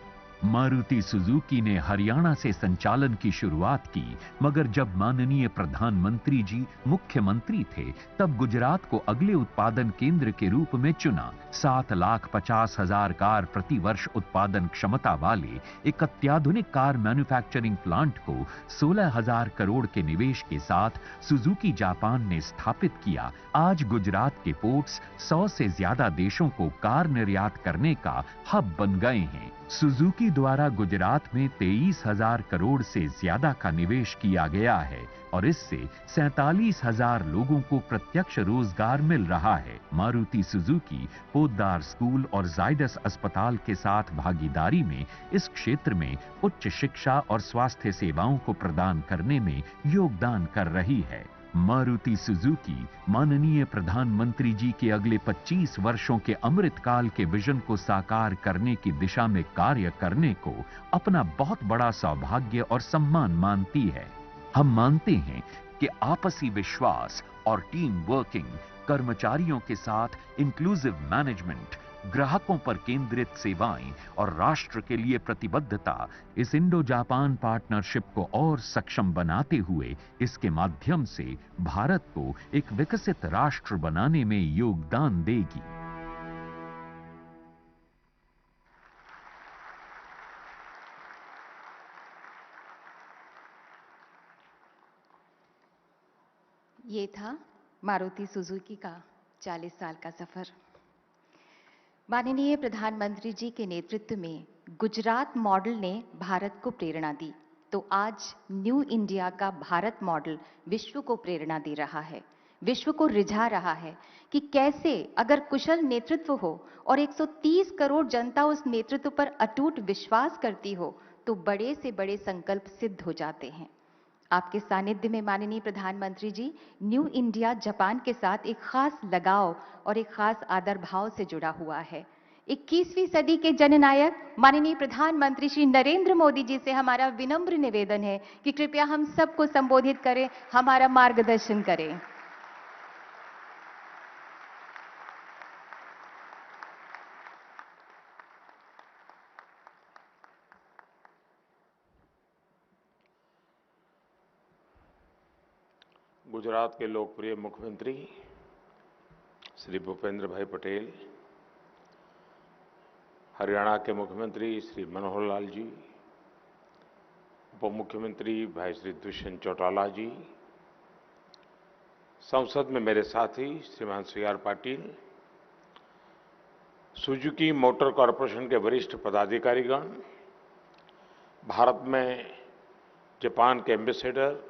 मारुति सुजुकी ने हरियाणा से संचालन की शुरुआत की, मगर जब माननीय प्रधानमंत्री जी मुख्यमंत्री थे तब गुजरात को अगले उत्पादन केंद्र के रूप में चुना। 7,50,000 कार प्रति वर्ष उत्पादन क्षमता वाले एक अत्याधुनिक कार मैन्युफैक्चरिंग प्लांट को 16,000 करोड़ के निवेश के साथ सुजुकी जापान ने स्थापित किया। आज गुजरात के पोर्ट्स 100 से ज्यादा देशों को कार निर्यात करने का हब बन गए हैं। सुजुकी द्वारा गुजरात में 23,000 करोड़ से ज्यादा का निवेश किया गया है और इससे 47,000 लोगों को प्रत्यक्ष रोजगार मिल रहा है। मारुति सुजुकी पोद्दार स्कूल और जायडस अस्पताल के साथ भागीदारी में इस क्षेत्र में उच्च शिक्षा और स्वास्थ्य सेवाओं को प्रदान करने में योगदान कर रही है। मारुति सुजुकी माननीय प्रधानमंत्री जी के अगले 25 वर्षों के अमृत काल के विजन को साकार करने की दिशा में कार्य करने को अपना बहुत बड़ा सौभाग्य और सम्मान मानती है। हम मानते हैं कि आपसी विश्वास और टीम वर्किंग, कर्मचारियों के साथ इंक्लूसिव मैनेजमेंट, ग्राहकों पर केंद्रित सेवाएं और राष्ट्र के लिए प्रतिबद्धता इस इंडो जापान पार्टनरशिप को और सक्षम बनाते हुए इसके माध्यम से भारत को एक विकसित राष्ट्र बनाने में योगदान देगी। ये था मारुति सुजुकी का 40 साल का सफर। माननीय प्रधानमंत्री जी के नेतृत्व में गुजरात मॉडल ने भारत को प्रेरणा दी, तो आज न्यू इंडिया का भारत मॉडल विश्व को प्रेरणा दे रहा है, विश्व को रिझा रहा है कि कैसे अगर कुशल नेतृत्व हो और 130 करोड़ जनता उस नेतृत्व पर अटूट विश्वास करती हो तो बड़े से बड़े संकल्प सिद्ध हो जाते हैं। आपके सानिध्य में माननीय प्रधानमंत्री जी, न्यू इंडिया जापान के साथ एक खास लगाव और एक खास आदर भाव से जुड़ा हुआ है। 21वीं सदी के जननायक माननीय प्रधानमंत्री श्री नरेंद्र मोदी जी से हमारा विनम्र निवेदन है कि कृपया हम सबको संबोधित करें, हमारा मार्गदर्शन करें। गुजरात के लोकप्रिय मुख्यमंत्री श्री भूपेंद्र भाई पटेल, हरियाणा के मुख्यमंत्री श्री मनोहर लाल जी, उप मुख्यमंत्री भाई श्री दुष्यंत चौटाला जी, संसद में मेरे साथी श्रीमान CR Patil, Suzuki motor corporation के वरिष्ठ पदाधिकारीगण, भारत में जापान के एम्बेसडर,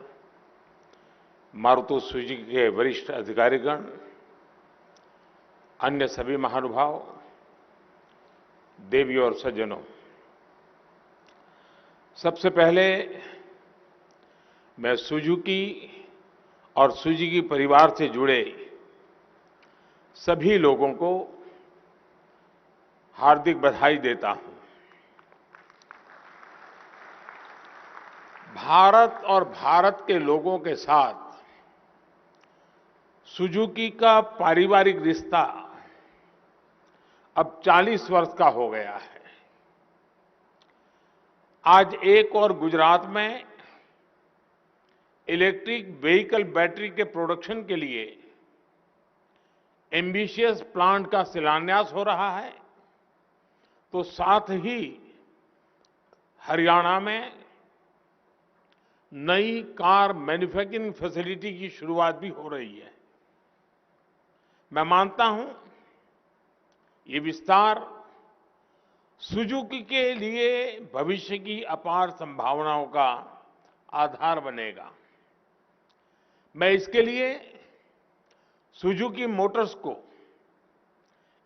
मारुति सुजुकी के वरिष्ठ अधिकारीगण, अन्य सभी महानुभाव, देवी और सज्जनों, सबसे पहले मैं सुजुकी और सुजुकी परिवार से जुड़े सभी लोगों को हार्दिक बधाई देता हूं। भारत और भारत के लोगों के साथ सुजुकी का पारिवारिक रिश्ता अब 40 वर्ष का हो गया है। आज एक और गुजरात में इलेक्ट्रिक व्हीकल बैटरी के प्रोडक्शन के लिए एम्बिशियस प्लांट का शिलान्यास हो रहा है, तो साथ ही हरियाणा में नई कार मैन्युफैक्चरिंग फैसिलिटी की शुरुआत भी हो रही है। मैं मानता हूं ये विस्तार सुजुकी के लिए भविष्य की अपार संभावनाओं का आधार बनेगा। मैं इसके लिए सुजुकी मोटर्स को,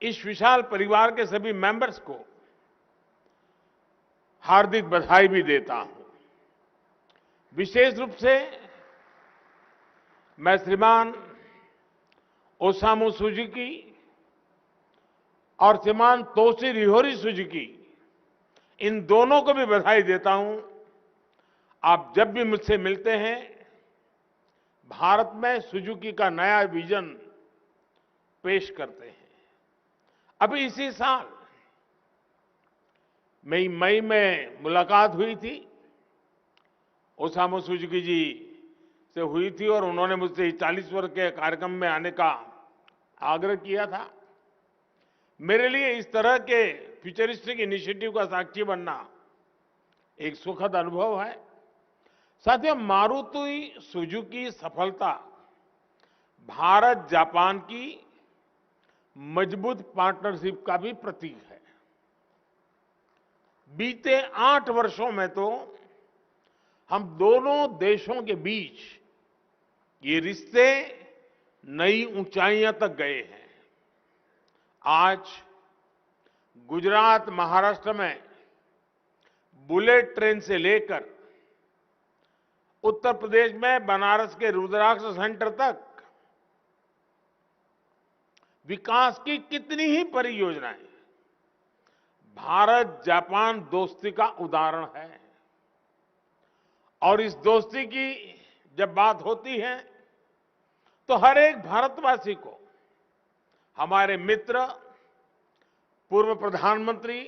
इस विशाल परिवार के सभी मेंबर्स को हार्दिक बधाई भी देता हूं। विशेष रूप से मैं श्रीमान ओसामू सुजुकी और श्रीमान तोशिहिरोरी सुजुकी, इन दोनों को भी बधाई देता हूं। आप जब भी मुझसे मिलते हैं, भारत में सुजुकी का नया विजन पेश करते हैं। अभी इसी साल मई में मुलाकात हुई थी, ओसामू सुजुकी जी से हुई थी और उन्होंने मुझसे 40 वर्ष के कार्यक्रम में आने का आग्रह किया था। मेरे लिए इस तरह के फ्यूचरिस्टिक इनिशिएटिव का साक्षी बनना एक सुखद अनुभव है। साथियों, मारुति सुजुकी सफलता भारत जापान की मजबूत पार्टनरशिप का भी प्रतीक है। बीते 8 वर्षों में तो हम दोनों देशों के बीच ये रिश्ते नई ऊंचाइयां तक गए हैं। आज गुजरात, महाराष्ट्र में बुलेट ट्रेन से लेकर उत्तर प्रदेश में बनारस के रुद्राक्ष सेंटर तक विकास की कितनी ही परियोजनाएं भारत जापान दोस्ती का उदाहरण है। और इस दोस्ती की जब बात होती है तो हर एक भारतवासी को हमारे मित्र पूर्व प्रधानमंत्री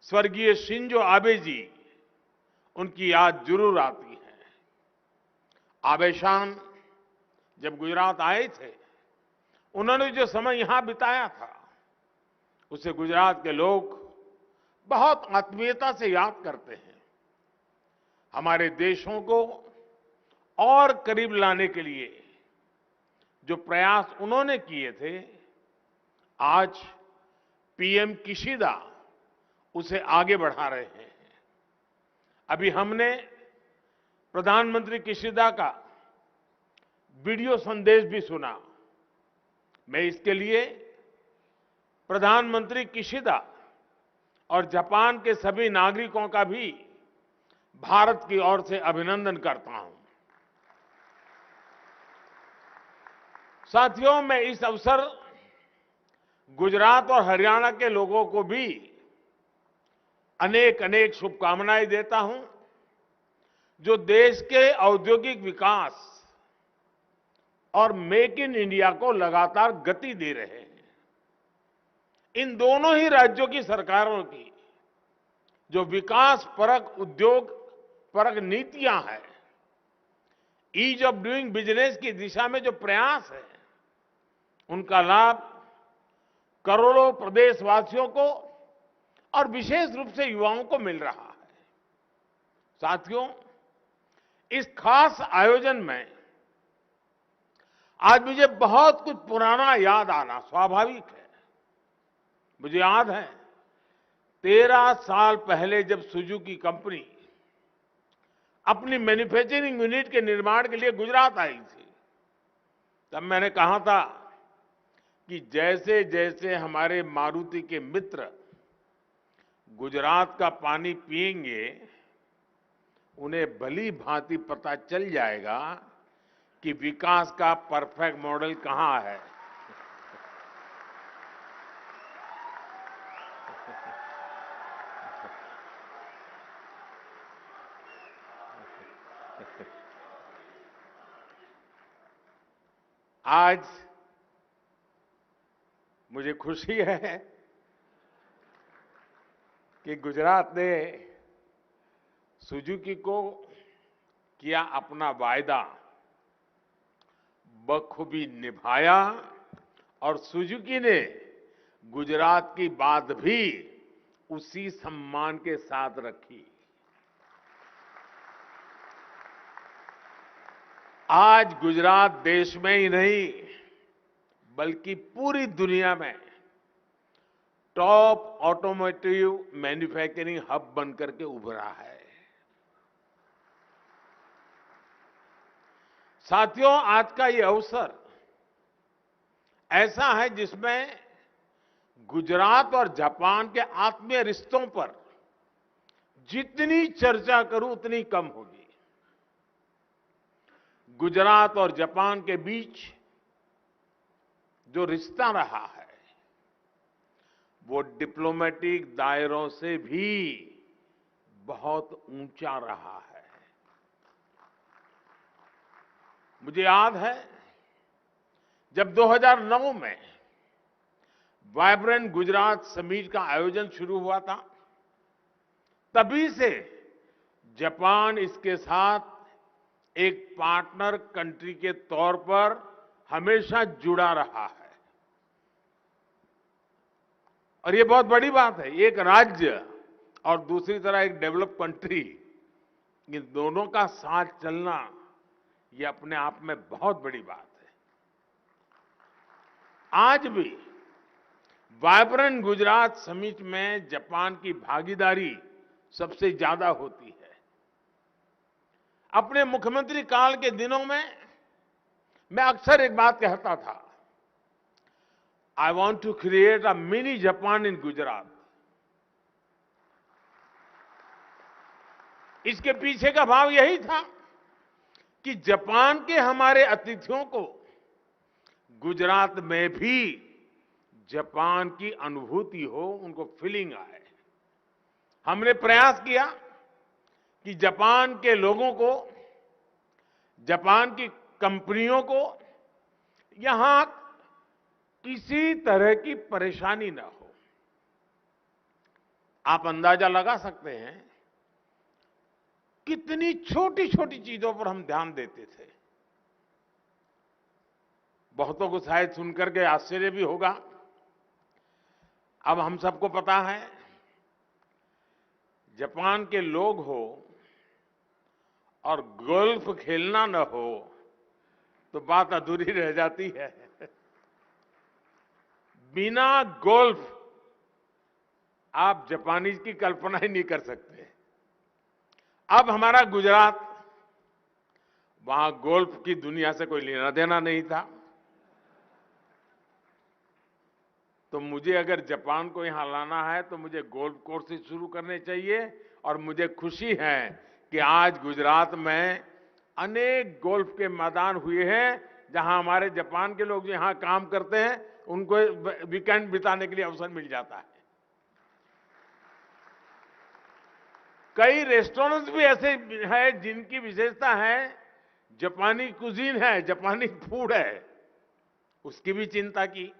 स्वर्गीय शिंजो आबे जी, उनकी याद जरूर आती है। आबे शान जब गुजरात आए थे, उन्होंने जो समय यहां बिताया था, उसे गुजरात के लोग बहुत आत्मीयता से याद करते हैं। हमारे देशों को और करीब लाने के लिए जो प्रयास उन्होंने किए थे, आज पीएम किशिदा उसे आगे बढ़ा रहे हैं। अभी हमने प्रधानमंत्री किशिदा का वीडियो संदेश भी सुना। मैं इसके लिए प्रधानमंत्री किशिदा और जापान के सभी नागरिकों का भी भारत की ओर से अभिनंदन करता हूं। साथियों, मैं इस अवसर गुजरात और हरियाणा के लोगों को भी अनेक अनेक शुभकामनाएं देता हूं, जो देश के औद्योगिक विकास और मेक इन इंडिया को लगातार गति दे रहे हैं। इन दोनों ही राज्यों की सरकारों की जो विकास परक, उद्योग परक नीतियां हैं, ईज ऑफ डूइंग बिजनेस की दिशा में जो प्रयास है, उनका लाभ करोड़ों प्रदेशवासियों को और विशेष रूप से युवाओं को मिल रहा है। साथियों, इस खास आयोजन में आज मुझे बहुत कुछ पुराना याद आना स्वाभाविक है। मुझे याद है 13 साल पहले जब सुजुकी कंपनी अपनी मैन्युफैक्चरिंग यूनिट के निर्माण के लिए गुजरात आई थी, तब मैंने कहा था कि जैसे जैसे हमारे मारुति के मित्र गुजरात का पानी पिएंगे, उन्हें भली भांति पता चल जाएगा कि विकास का परफेक्ट मॉडल कहां है। आज मुझे खुशी है कि गुजरात ने सुजुकी को किया अपना वायदा बखूबी निभाया और सुजुकी ने गुजरात की बात भी उसी सम्मान के साथ रखी। आज गुजरात देश में ही नहीं बल्कि पूरी दुनिया में टॉप ऑटोमोटिव मैन्युफैक्चरिंग हब बनकर के उभरा है। साथियों, आज का ये अवसर ऐसा है जिसमें गुजरात और जापान के आत्मीय रिश्तों पर जितनी चर्चा करूं उतनी कम होगी। गुजरात और जापान के बीच जो रिश्ता रहा है, वो डिप्लोमेटिक दायरों से भी बहुत ऊंचा रहा है। मुझे याद है जब 2009 में वाइब्रेंट गुजरात समिट का आयोजन शुरू हुआ था, तभी से जापान इसके साथ एक पार्टनर कंट्री के तौर पर हमेशा जुड़ा रहा है। और ये बहुत बड़ी बात है, एक राज्य और दूसरी तरह एक डेवलप कंट्री, इन दोनों का साथ चलना ये अपने आप में बहुत बड़ी बात है। आज भी वाइब्रेंट गुजरात समिट में जापान की भागीदारी सबसे ज्यादा होती है। अपने मुख्यमंत्री काल के दिनों में मैं अक्सर एक बात कहता था, I want to create a mini Japan in Gujarat. इसके पीछे का भाव यही था कि जापान के हमारे अतिथियों को गुजरात में भी जापान की अनुभूति हो, उनको फीलिंग आए। हमने प्रयास किया कि जापान के लोगों को, जापान की कंपनियों को यहां किसी तरह की परेशानी न हो। आप अंदाजा लगा सकते हैं कितनी छोटी छोटी चीजों पर हम ध्यान देते थे। बहुतों को शायद सुनकर के आश्चर्य भी होगा। अब हम सबको पता है, जापान के लोग हो और गोल्फ खेलना न हो तो बात अधूरी रह जाती है। बिना गोल्फ आप जापानीज की कल्पना ही नहीं कर सकते। अब हमारा गुजरात, वहां गोल्फ की दुनिया से कोई लेना देना नहीं था, तो मुझे अगर जापान को यहां लाना है तो मुझे गोल्फ कोर्स से शुरू करने चाहिए। और मुझे खुशी है कि आज गुजरात में अनेक गोल्फ के मैदान हुए हैं जहां हमारे जापान के लोग यहां काम करते हैं, उनको वीकेंड बिताने के लिए अवसर मिल जाता है। कई रेस्टोरेंट्स भी ऐसे हैं जिनकी विशेषता है जापानी कुजीन है, जापानी फूड है, उसकी भी चिंता की।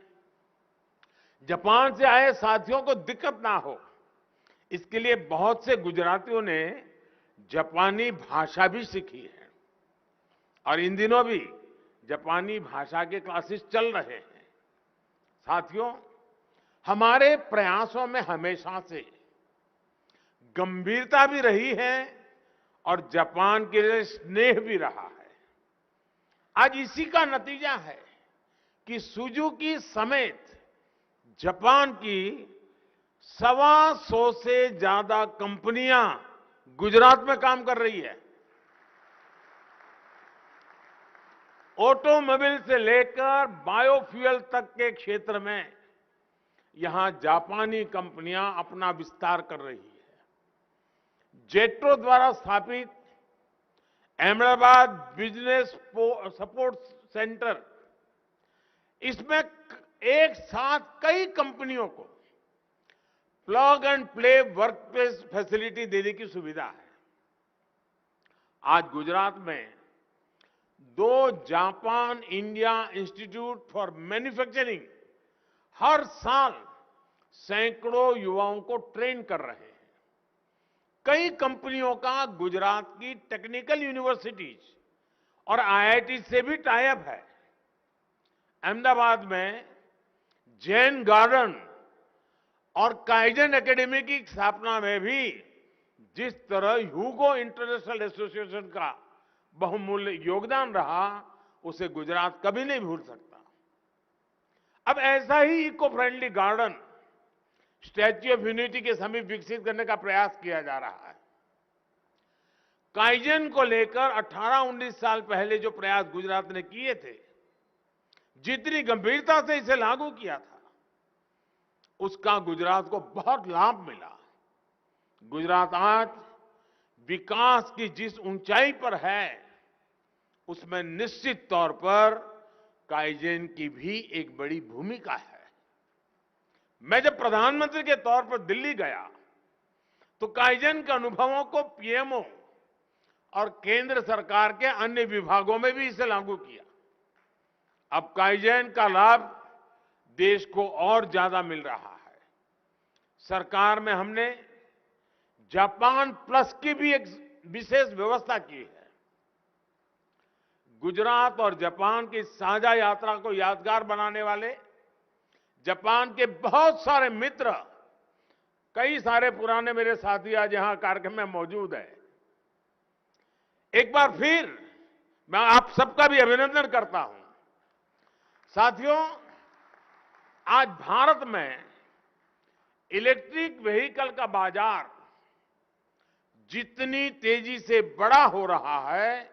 जापान से आए साथियों को दिक्कत ना हो, इसके लिए बहुत से गुजरातियों ने जापानी भाषा भी सीखी है और इन दिनों भी जापानी भाषा के क्लासेस चल रहे हैं। साथियों, हमारे प्रयासों में हमेशा से गंभीरता भी रही है और जापान के लिए स्नेह भी रहा है। आज इसी का नतीजा है कि सुजुकी समेत जापान की 125 से ज्यादा कंपनियां गुजरात में काम कर रही है। ऑटोमोबाइल से लेकर बायोफ्यूल तक के क्षेत्र में यहां जापानी कंपनियां अपना विस्तार कर रही है। जेट्रो द्वारा स्थापित अहमदाबाद बिजनेस सपोर्ट सेंटर, इसमें एक साथ कई कंपनियों को plug and play workplace facility देने की सुविधा है। आज गुजरात में 2 Japan India institute for manufacturing हर साल सैकड़ों युवाओं को ट्रेन कर रहे हैं। कई कंपनियों का गुजरात की टेक्निकल यूनिवर्सिटीज और आईआईटी से भी टाई अप है। अहमदाबाद में जैन गार्डन और काइजन एकेडमी की स्थापना में भी जिस तरह ह्यूगो इंटरनेशनल एसोसिएशन का बहुमूल्य योगदान रहा, उसे गुजरात कभी नहीं भूल सकता। अब ऐसा ही eco friendly garden statue of unity के समीप विकसित करने का प्रयास किया जा रहा है। काइजन को लेकर 18-19 साल पहले जो प्रयास गुजरात ने किए थे, जितनी गंभीरता से इसे लागू किया था, उसका गुजरात को बहुत लाभ मिला। गुजरात आज विकास की जिस ऊंचाई पर है, उसमें निश्चित तौर पर काइजन की भी एक बड़ी भूमिका है। मैं जब प्रधानमंत्री के तौर पर दिल्ली गया तो काइजन के अनुभवों को पीएमओ और केंद्र सरकार के अन्य विभागों में भी इसे लागू किया। अब काइजन का लाभ देश को और ज्यादा मिल रहा है। सरकार में हमने जापान प्लस की भी एक विशेष व्यवस्था की है। गुजरात और जापान की साझा यात्रा को यादगार बनाने वाले जापान के बहुत सारे मित्र, कई सारे पुराने मेरे साथी आज यहां कार्यक्रम में मौजूद हैं। एक बार फिर मैं आप सबका भी अभिनंदन करता हूं। साथियों, आज भारत में इलेक्ट्रिक व्हीकल का बाजार जितनी तेजी से बड़ा हो रहा है,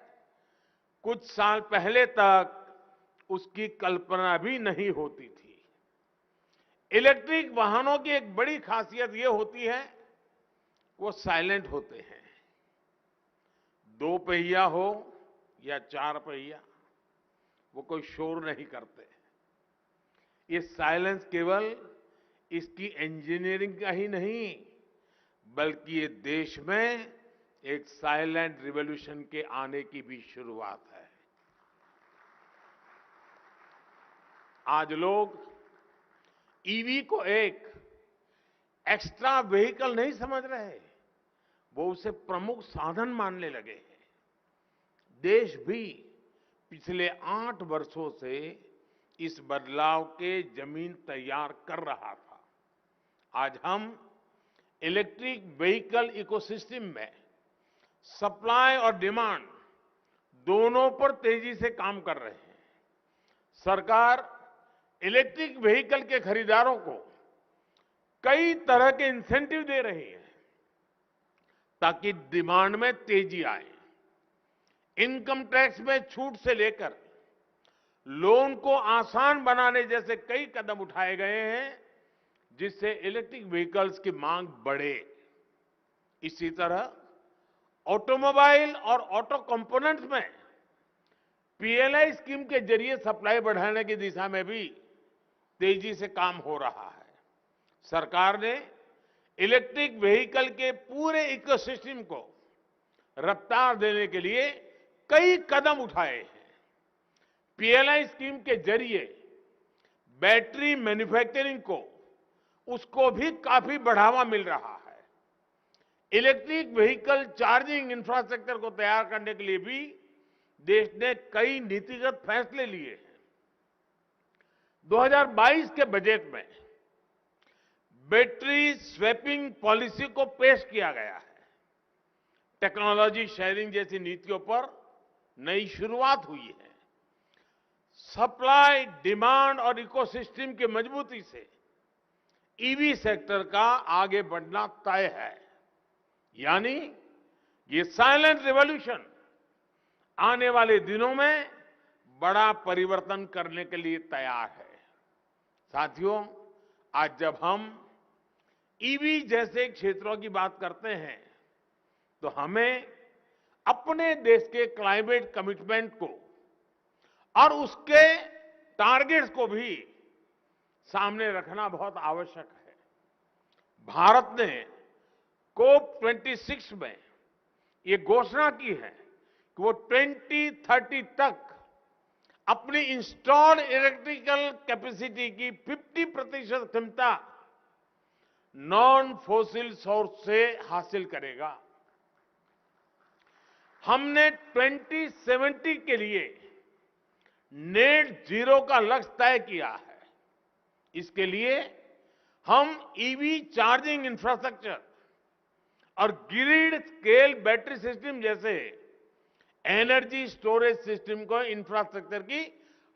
कुछ साल पहले तक उसकी कल्पना भी नहीं होती थी। इलेक्ट्रिक वाहनों की एक बड़ी खासियत यह होती है, वो साइलेंट होते हैं। 2 पहिया हो या 4 पहिया, वो कोई शोर नहीं करते। ये साइलेंस केवल इसकी इंजीनियरिंग का ही नहीं, बल्कि ये देश में एक साइलेंट रिवॉल्यूशन के आने की भी शुरुआत है। आज लोग ईवी को एक एक्स्ट्रा व्हीकल नहीं समझ रहे, वो उसे प्रमुख साधन मानने लगे हैं। देश भी पिछले 8 वर्षों से इस बदलाव के जमीन तैयार कर रहा था। आज हम इलेक्ट्रिक व्हीकल इकोसिस्टम में सप्लाई और डिमांड दोनों पर तेजी से काम कर रहे हैं। सरकार इलेक्ट्रिक व्हीकल के खरीदारों को कई तरह के इंसेंटिव दे रही है ताकि डिमांड में तेजी आए। इनकम टैक्स में छूट से लेकर लोन को आसान बनाने जैसे कई कदम उठाए गए हैं, जिससे इलेक्ट्रिक व्हीकल्स की मांग बढ़े। इसी तरह ऑटोमोबाइल और ऑटो कंपोनेंट्स में पीएलआई स्कीम के जरिए सप्लाई बढ़ाने की दिशा में भी तेजी से काम हो रहा है। सरकार ने इलेक्ट्रिक व्हीकल के पूरे इकोसिस्टम को रफ्तार देने के लिए कई कदम उठाए हैं। पीएलआई स्कीम के जरिए बैटरी मैन्युफैक्चरिंग को उसको भी काफी बढ़ावा मिल रहा है। इलेक्ट्रिक व्हीकल चार्जिंग इंफ्रास्ट्रक्चर को तैयार करने के लिए भी देश ने कई नीतिगत फैसले लिए हैं। 2022 के बजट में बैटरी स्वैपिंग पॉलिसी को पेश किया गया है। टेक्नोलॉजी शेयरिंग जैसी नीतियों पर नई शुरुआत हुई है। सप्लाई, डिमांड और इकोसिस्टम की मजबूती से ईवी सेक्टर का आगे बढ़ना तय है। यानी ये साइलेंट रिवॉल्यूशन आने वाले दिनों में बड़ा परिवर्तन करने के लिए तैयार है। साथियों, आज जब हम ईवी जैसे क्षेत्रों की बात करते हैं तो हमें अपने देश के क्लाइमेट कमिटमेंट को और उसके टारगेट्स को भी सामने रखना बहुत आवश्यक है। भारत ने COP26 में ये घोषणा की है कि वो 2030 तक अपनी इंस्टॉल्ड इलेक्ट्रिकल कैपेसिटी की 50% क्षमता नॉन फॉसिल सोर्स से हासिल करेगा। हमने 2070 के लिए नेट जीरो का लक्ष्य तय किया है। इसके लिए हम ईवी चार्जिंग इंफ्रास्ट्रक्चर और ग्रिड स्केल बैटरी सिस्टम जैसे एनर्जी स्टोरेज सिस्टम को इंफ्रास्ट्रक्चर की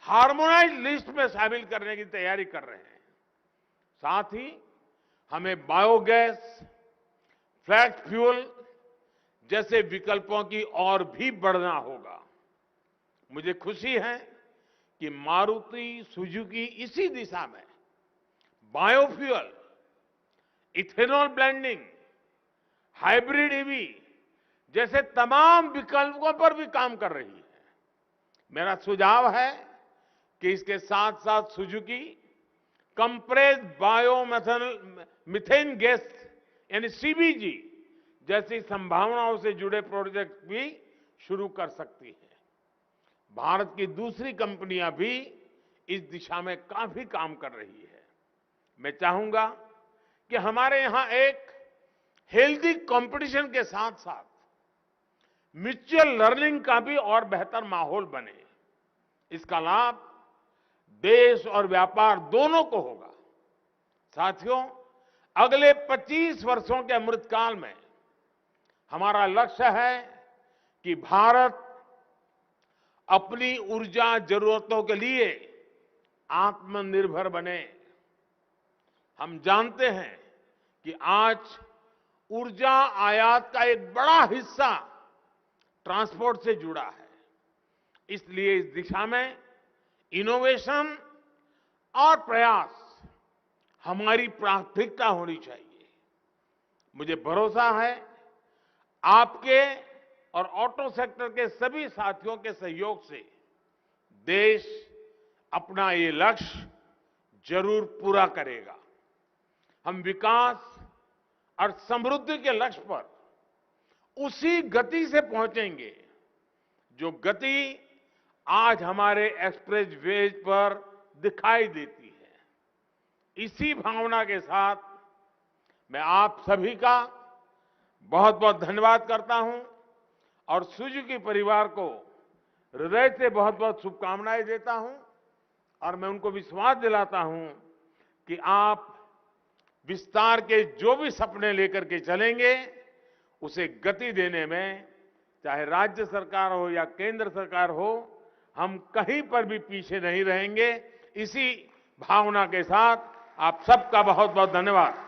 हार्मोनाइज्ड लिस्ट में शामिल करने की तैयारी कर रहे हैं। साथ ही हमें बायोगैस, फ्लैक्स फ्यूल जैसे विकल्पों की ओर भी बढ़ना होगा। मुझे खुशी है कि मारुति सुजुकी इसी दिशा में biofuel, ethanol blending, hybrid EV जैसे तमाम विकल्पों पर भी काम कर रही है। मेरा सुझाव है कि इसके साथ साथ सुजुकी कंप्रेस्ड बायोमीथेन गैस यानी सीबीजी जैसी संभावनाओं से जुड़े प्रोजेक्ट भी शुरू कर सकती है। भारत की दूसरी कंपनियां भी इस दिशा में काफी काम कर रही है। मैं चाहूंगा कि हमारे यहां एक हेल्दी कंपटीशन के साथ साथ म्यूचुअल लर्निंग का भी और बेहतर माहौल बने। इसका लाभ देश और व्यापार दोनों को होगा। साथियों, अगले 25 वर्षों के अमृतकाल में हमारा लक्ष्य है कि भारत अपनी ऊर्जा जरूरतों के लिए आत्मनिर्भर बने। हम जानते हैं कि आज ऊर्जा आयात का एक बड़ा हिस्सा ट्रांसपोर्ट से जुड़ा है। इसलिए इस दिशा में इनोवेशन और प्रयास हमारी प्राथमिकता होनी चाहिए। मुझे भरोसा है आपके और ऑटो सेक्टर के सभी साथियों के सहयोग से देश अपना ये लक्ष्य जरूर पूरा करेगा। हम विकास और समृद्धि के लक्ष्य पर उसी गति से पहुंचेंगे जो गति आज हमारे एक्सप्रेस वेज पर दिखाई देती है। इसी भावना के साथ मैं आप सभी का बहुत बहुत धन्यवाद करता हूं और सुजुकी परिवार को हृदय से बहुत बहुत शुभकामनाएं देता हूं और मैं उनको विश्वास दिलाता हूं कि आप विस्तार के जो भी सपने लेकर के चलेंगे उसे गति देने में चाहे राज्य सरकार हो या केंद्र सरकार हो, हम कहीं पर भी पीछे नहीं रहेंगे। इसी भावना के साथ आप सबका बहुत बहुत धन्यवाद।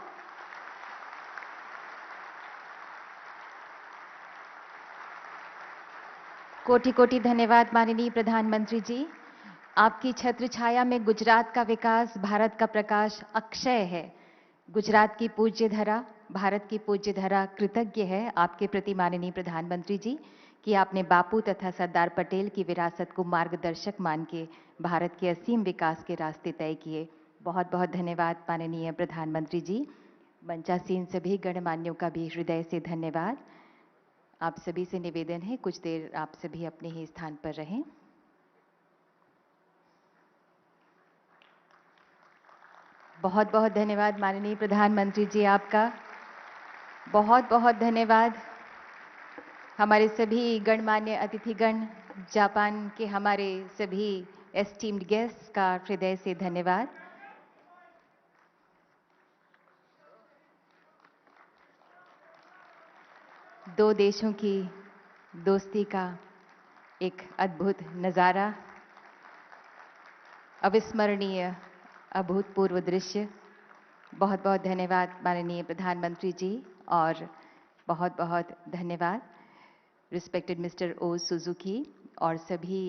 कोटि कोटि धन्यवाद माननीय प्रधानमंत्री जी। आपकी छत्र छाया में गुजरात का विकास, भारत का प्रकाश अक्षय है। गुजरात की पूज्य धरा, भारत की पूज्य धरा कृतज्ञ है आपके प्रति माननीय प्रधानमंत्री जी कि आपने बापू तथा सरदार पटेल की विरासत को मार्गदर्शक मान के भारत के असीम विकास के रास्ते तय किए। बहुत बहुत धन्यवाद माननीय प्रधानमंत्री जी। मंचासीन सभी गणमान्यों का भी हृदय से धन्यवाद। आप सभी से निवेदन है कुछ देर आप सभी अपने ही स्थान पर रहें। बहुत बहुत धन्यवाद माननीय प्रधानमंत्री जी, आपका बहुत बहुत धन्यवाद। हमारे सभी गणमान्य अतिथिगण, जापान के हमारे सभी एस्टीम्ड गेस्ट का हृदय से धन्यवाद। दो देशों की दोस्ती का एक अद्भुत नज़ारा, अविस्मरणीय अभूतपूर्व दृश्य। बहुत बहुत धन्यवाद माननीय प्रधानमंत्री जी और बहुत बहुत धन्यवाद रिस्पेक्टेड मिस्टर ओ सुजुकी और सभी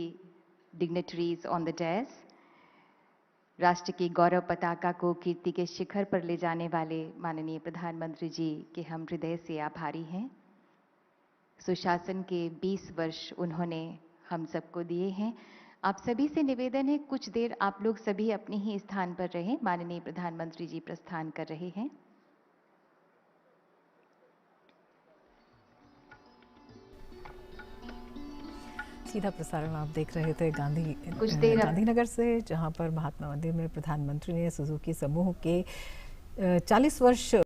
डिग्नेटरीज ऑन द डेस्क। राष्ट्र की गौरव पताका को कीर्ति के शिखर पर ले जाने वाले माननीय प्रधानमंत्री जी के हम हृदय से आभारी हैं। सुशासन के 20 वर्ष उन्होंने हम सबको दिए हैं। आप सभी से निवेदन है कुछ देर आप लोग सभी अपने ही स्थान पर रहें। माननीय प्रधानमंत्री जी प्रस्थान कर रहे हैं। सीधा प्रसारण आप देख रहे थे गांधीनगर से, जहां पर महात्मा मंदिर में प्रधानमंत्री ने सुजुकी समूह के 40 वर्ष